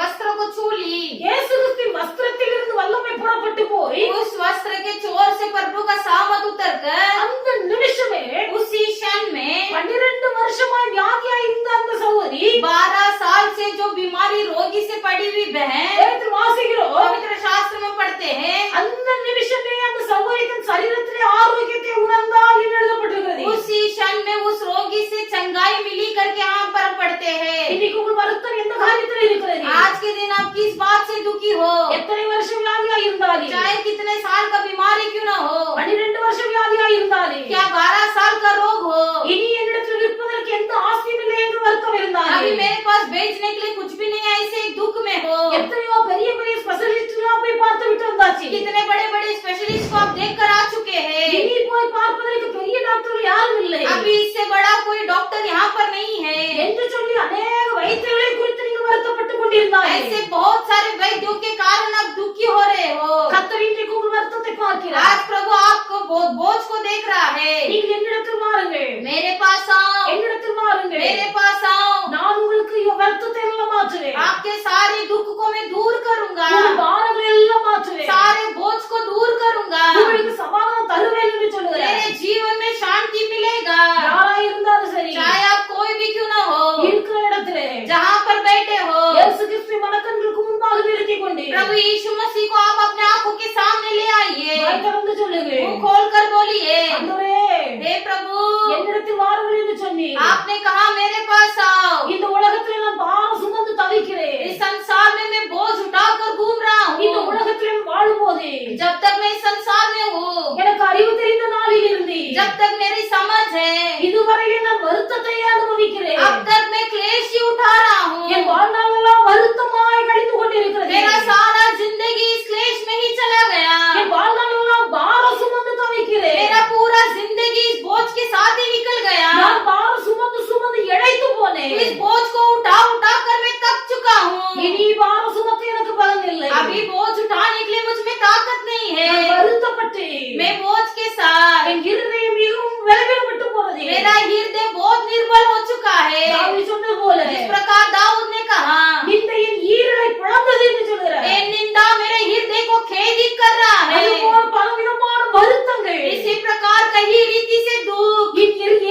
वस्त्र को छू ली। இயேசு கிறிஸ்துவின் வஸ்திரத்தில் இருந்து வல்லமை புறப்பட்டு போய் उस वस्त्र के चोर से प्रभु का सामत उतरकर அந்த நிமிஷமே उसी क्षण में 12 வருஷமாய் வியாதியா இருந்த அந்த சகோதரி 12 साल से जो बीमारी रोगी से पड़ी हुई बहन வேதத்தில் வாசிக்கிறோம். पवित्र शास्त्र में करते हैं, அந்த நிமிஷமே அந்த சகோதரியின் சரீரத்திலே ஆரோக்கியத்தை உணர்ந்தால் என்று எழுதப்பட்டிருக்கிறது. उसी क्षण में उस रोगी से चंगाई मिली करके यहाँ पर पढ़ते हैं। இன்னைக்கு உங்கள் வருத்தம் எந்த காரியத்தில் இருக்கிறது? आज के दिन आप किस बात से दुखी हो, எத்தனை வருஷம் வியாதியா இருந்தாலும், चाहे कितने साल का बीमारी क्यों न हो, 12 வருஷம் வியாதியா இருந்தாலும், क्या 12 साल का रोग हो, இனி என்னிடத்தில் இருப்பதற்கு எந்த ஆசையும் இல்லை என்று வருத்தம் अभी இருந்தாலும், मेरे पास बेचने के लिए कुछ भी नहीं है, ऐसे एक दुख में हो, எத்தனையோ பெரிய பெரிய ஸ்பெஷலிஸ்ட் எல்லாம் போய் பார்த்து விட்டு வந்தாச்சு. कितने बड़े बड़े स्पेशलिस्ट को आप देख कर आ चुके हैं, இனி போய் பார்ப்பதற்கு பெரிய டாக்டர் யாரும் இல்லை अभी इससे बड़ा कोई डॉक्टर यहाँ पर नहीं है। என்று சொல்லி अनेक வைத்தியர்களை குறித்து நீங்கள் வருத்தப்பட்டுக் கொண்டிருந்தார்கள். ऐसे बहुत सारे वैद्यों के कारण आप दुखी हो रहे हो। கர்த்தர் இன்றைக்கு உங்கள் வருத்தத்தை பார்க்கிறார். आज प्रभु आपको बोझ को देख रहा है। நீங்கள் என்னிடத்தில் வாருங்கள், मेरे पास आओ, என்னிடத்தில் வாருங்கள், मेरे पास आओ, நான் உங்களுக்கு வருத்தத்தை எல்லாம் மாற்றுவேன், आपके सारे दुख को मैं दूर करूंगा, உங்கள் பாரங்களை எல்லாம் மாற்றுவேன், सारे बोझ को दूर करूंगा, உங்களுக்கு சமாதானம் தருவேன் என்று சொல்லுகிறார். मेरे जीवन में शांति मिलेगा। யாரா இருந்தாலும் சரி, चाहे आप कोई भी क्यों ना हो, இருக்கிற இடத்திலே जहाँ पर बैठे हो, இயேசு கிறிஸ்துவின் மனக்கண்களுக்கு முன்பாக நிறுத்திக் கொண்டு प्रभु यीशु मसीह को आप अपने आंखों के सामने ले आइए, வாய் திறந்து சொல்லுங்கள், मुंह खोल कर बोलिए, ஆண்டவரே हे प्रभु என்னிடத்தில் வாருங்கள் என்று சொன்னீர். आपने कहा मेरे पास आओ। இந்த உலகத்திலே நான் பாரம் சுமந்து தவிக்கிறேன். इस संसार में मैं बोझ उठाकर घूम रहा இந்த हूँ। உலகத்திலே வாழும்போது जब तक मैं इस संसार में हूँ, எனக்கு அறிவு தெரிந்த நாளில் இருந்து जब तक मेरी समझ है, இதுவரையிலே நான் வருத்தத்தை அனுபவிக்கிறேன். अब तक मैं क्लेश ही उठा रहा हूँ। என் வாழ்நாளெல்லாம் வருத்தமாய் கழிந்து கொண்டிருக்கிறது. मेरा सारा जिंदगी इस क्लेश में ही चला गया। என் வாழ்நாளெல்லாம் பாரம் சுமந்து தவிக்கிறேன். मेरा पूरा जिंदगी इस बोझ के साथ ही निकल गया। நான் பாரம் சுமந்து சுமந்து இழைத்து போனேன். इस बोझ को उठा उठा कर मैं थक चुका हूँ। இனி பாரம் சுமக்க எனக்கு பலன் இல்லை. अभी बोझ उठाने के लिए मुझ में ताकत नहीं நான் है। வருத்தப்பட்டேன். मैं बोझ के साथ, என் இருதயம் மிகவும் விலகிவிட்டு போனது. मेरा हृदय बहुत निर्बल हो चुका है। தாவீது சொன்னது போல जिस प्रकार दाऊद ने कहा, நிந்தையின் ஈரலை பிளந்தது என்று சொல்கிறார். ये निंदा मेरे हृदय को खेदित कर रहा है। அதுபோல் பலவிதமான வருத்தங்கள் इसी प्रकार कई रीति से दुख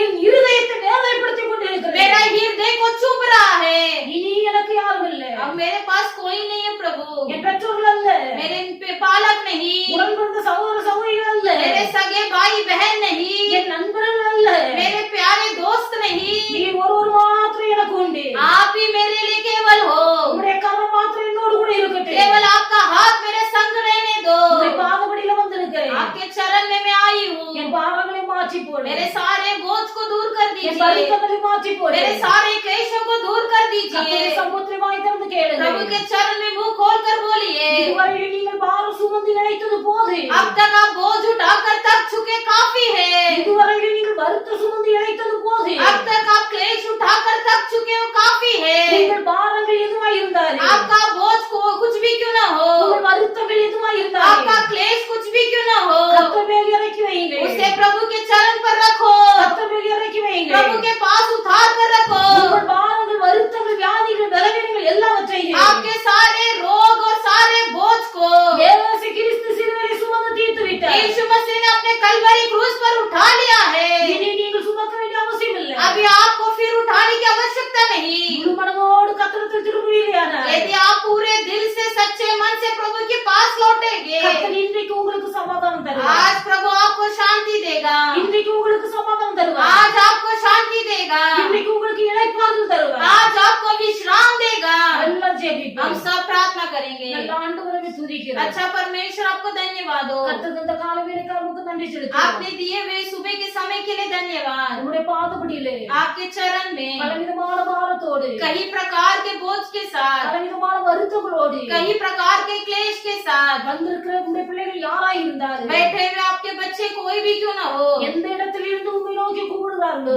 என் இருதயத்தை வேதனைப்படுத்திக் கொண்டிருக்கிறது. मेरा हृदय को चुभ रहा है। இனி எனக்கு யாரும் இல்லை. अब मेरे पास कोई नहीं है प्रभु, என் பெற்றோர்கள் அல்ல, मेरे पालक नहीं, உடன் பிறந்த சகோதர சகோதரிகள் அல்ல, मेरे सगे भाई बहन नहीं, என் நண்பர்கள் அல்ல, मेरे प्यारे दोस्त नहीं, நீர் ஒருவர் மாத்திரம் எனக்கு உண்டு. आप ही मेरे लिए केवल हो। உம்முடைய கரம் மாத்திரம் என்னோடு கூட இருக்கட்டும். केवल आपका हाथ मेरे संग रहने दो। உம்முடைய பாதபடியில வந்திருக்கிறேன். आपके चरण में मैं आई हूँ। என் பாவங்களை மாற்றி போடு. मेरे सारे बोझ को दूर कर என் दीजिए, வருத்தங்களை மாற்றி போடு. मेरे सारे क्लेशों को दूर कर கர்த்தருடைய दीजिए। சமூகத்தில் வாய் திறந்து கேளுங்கள். प्रभु के चरण में मुंह खोल कर बोलिए। இதுவரையில் நீங்கள் பாரம் சுமந்து இழைத்தது போது. अब तक आप बोझ उठाकर थक चुके काफी है। இதுவரையில் நீங்கள் வருத்தம் சுமந்து இழைத்தது போது. अब तक आप क्लेश उठाकर थक चुके हो काफी है। உங்கள் பாரங்கள் எதுவாய் இருந்தாலும், आपका बोझ को कुछ भी क्यों ना हो, உங்கள் வருத்தங்கள் எதுவாய் இருந்தாலும், आपका क्लेश कुछ भी क्यों ना हो, கர்த்தர் மேல் இறக்கி வையுங்கள். उसे प्रभु के चरण पर रखो, கர்த்தர் மேல் இறக்கி வையுங்கள். प्रभु के पास उतार कर रखो। உங்கள் பாரங்கள், வருத்தங்கள், வியாதிகள், பலவீனங்கள் எல்லாவற்றையும் आपके सारे रोग और सारे बोझ को இயேசு கிறிஸ்து சிலுவையில் சுமந்து தீர்த்து விட்டார். यीशु मसीह ने अपने कलवरी क्रूस पर उठा लिया है। இனி நீங்கள் சுமக்க வேண்டிய அவசியம் இல்லை. अभी आपको फिर उठाने की आवश्यकता नहीं। முழு மனதோடு கர்த்தரிடத்தில் திரும்புவீர்களானால், यदि आप पूरे दिल से सच्चे मन से प्रभु के पास लौटेंगे, கர்த்தர் இன்றைக்கு உங்களுக்கு சமாதானம் தருவார். आज प्रभु आपको शांति देगा, இன்றைக்கு உங்களுக்கு சமாதானம் தருவார். आज आपको शांति देगा, இன்றைக்கு உங்களுக்கு இளைப்பாறுதல் தருவார். आज आपको विश्राम देगा। எல்லாம் ஜெபிப்போம். हम सब प्रार्थना करेंगे। நல்ல ஆண்டவரை துதிக்கிறோம். अच्छा परमेश्वर आपको धन्यवाद हो, கர்த்தர் தந்த கால வேளைக்காக உமக்கு நன்றி செலுத்துகிறோம். आपने दिए हुए सुबह के समय के लिए धन्यवाद। உம்முடைய பாதபடியிலே आपके चरण में பலவிதமான பாரத்தோடு, कई प्रकार के बोझ के साथ, பலவிதமான வருத்தங்களோடு कई प्रकार के क्लेश के साथ வந்திருக்கிற உம்முடைய பிள்ளைகள் யாராய் இருந்தாலும், बैठे हुए आपके बच्चे कोई भी क्यों ना हो, எந்த இடத்தில் இருந்து உம்மை நோக்கி கூப்பிடுகிறார்களோ,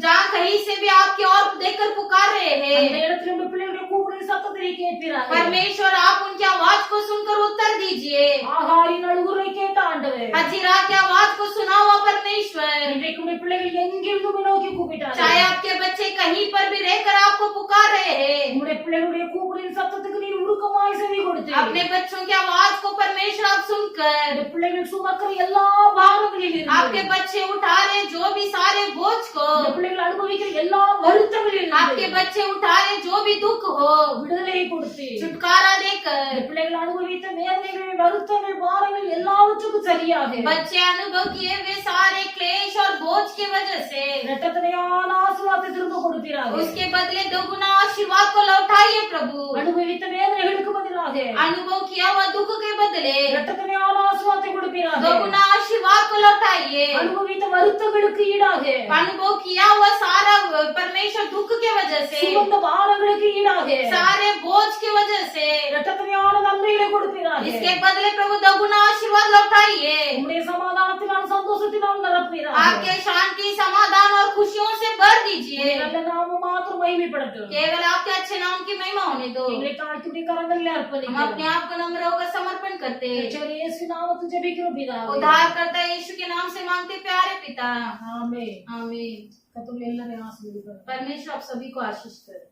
जहाँ कहीं से भी आपकी ओर देखकर पुकार रहे அந்த हैं, இடத்தில் உம்முடைய பிள்ளைகளுடைய கூப்பிடுகிற சத்தத்தை கேட்கிறார்கள். परमेश्वर आप उनकी आवाज को सुनकर उत्तर दीजिए। ஆகாரின் அழுகுரலை கேட்ட ஆண்டவர், हजीरा की आवाज को सुना हुआ परमेश्वर, இன்றைக்கு உம்முடைய பிள்ளைகள் எங்கிருந்து உம்மை நோக்கி கூப்பிட்டார்கள். चाहे आपके बच्चे कहीं पर भी रहकर आपको पुकार रहे हैं, உம்முடைய பிள்ளைகளுடைய கூப்பிடுகிற சத்தத்துக்கு நீர் உருக்கமாய் செவி கொடுத்து, अपने बच्चों की आवाज को परमेश्वर आप सुनकर இந்த பிள்ளைகள் சுமக்கிற எல்லா பாரங்களில் आपके இருந்து, बच्चे उठा रहे जो भी सारे बोझ को, இந்த பிள்ளைகள் அனுபவிக்கிற எல்லா வருத்தங்களில் आपके இருந்து बच्चे उठा रहे जो भी दुख हो, விடுதலையை கொடுத்து, छुटकारा देकर कर பிள்ளைகள் அனுபவித்த வேதனைகள் வருத்தங்கள் பாரங்கள் எல்லாவற்றுக்கும் சரியாக बच्चे अनुभव किए वे सारे क्लेश और बोझ की वजह से இரட்டத்தனையான ஆசீர்வாதத்தை திரும்ப கொடுப்பீராக उसके बदले दोगुना आशीर्वाद को लौटाइए प्रभु அனுபவித்த வேதனைகளுக்கு பதிலாக अनुभव किया हुआ दुख के बदले இரட்டத்தனையான ஆசீர்வாதத்தை கொடுப்பீராக दोगुना आशीर्वाद को लौटाइए அனுபவித்த வருத்தங்களுக்கு ஈடாக अनुभव किया हुआ सारा परमेश्वर दुख के वजह से சுமந்த பாரங்களுக்கு ஈடாக सारे बोझ की वजह से இரட்டத்தனையான நன்மைகளை கொடுப்பீராக इसके बदले प्रभु दोगुना आशीर्वाद लौटाइए உம்முடைய சமாதானத்தினால் சந்தோஷத்தினால் நிரப்பீராக आपके शांति समाधान और खुशियों से भर दीजिए நல்ல நாமம் மாத்திரம் மகிமைப்படுத்தும் केवल आपके अच्छे नाम की महिमा होने दो எங்களை தாழ்த்துடைய கரங்களில் हम அர்ப்பணிக்கிறோம் अपने आप को नम्र होकर समर्पण करते हैं ரட்சகர் இயேசு நாமத்தில் ஜெபிக்கிறோம் பிதாவே उद्धार करता यीशु के नाम से मांगते प्यारे पिता ஆமென் आमीन கர்த்தர் எல்லாரையும் ஆசீர்வதிப்பார் परमेश्वर आप सभी को आशीष करे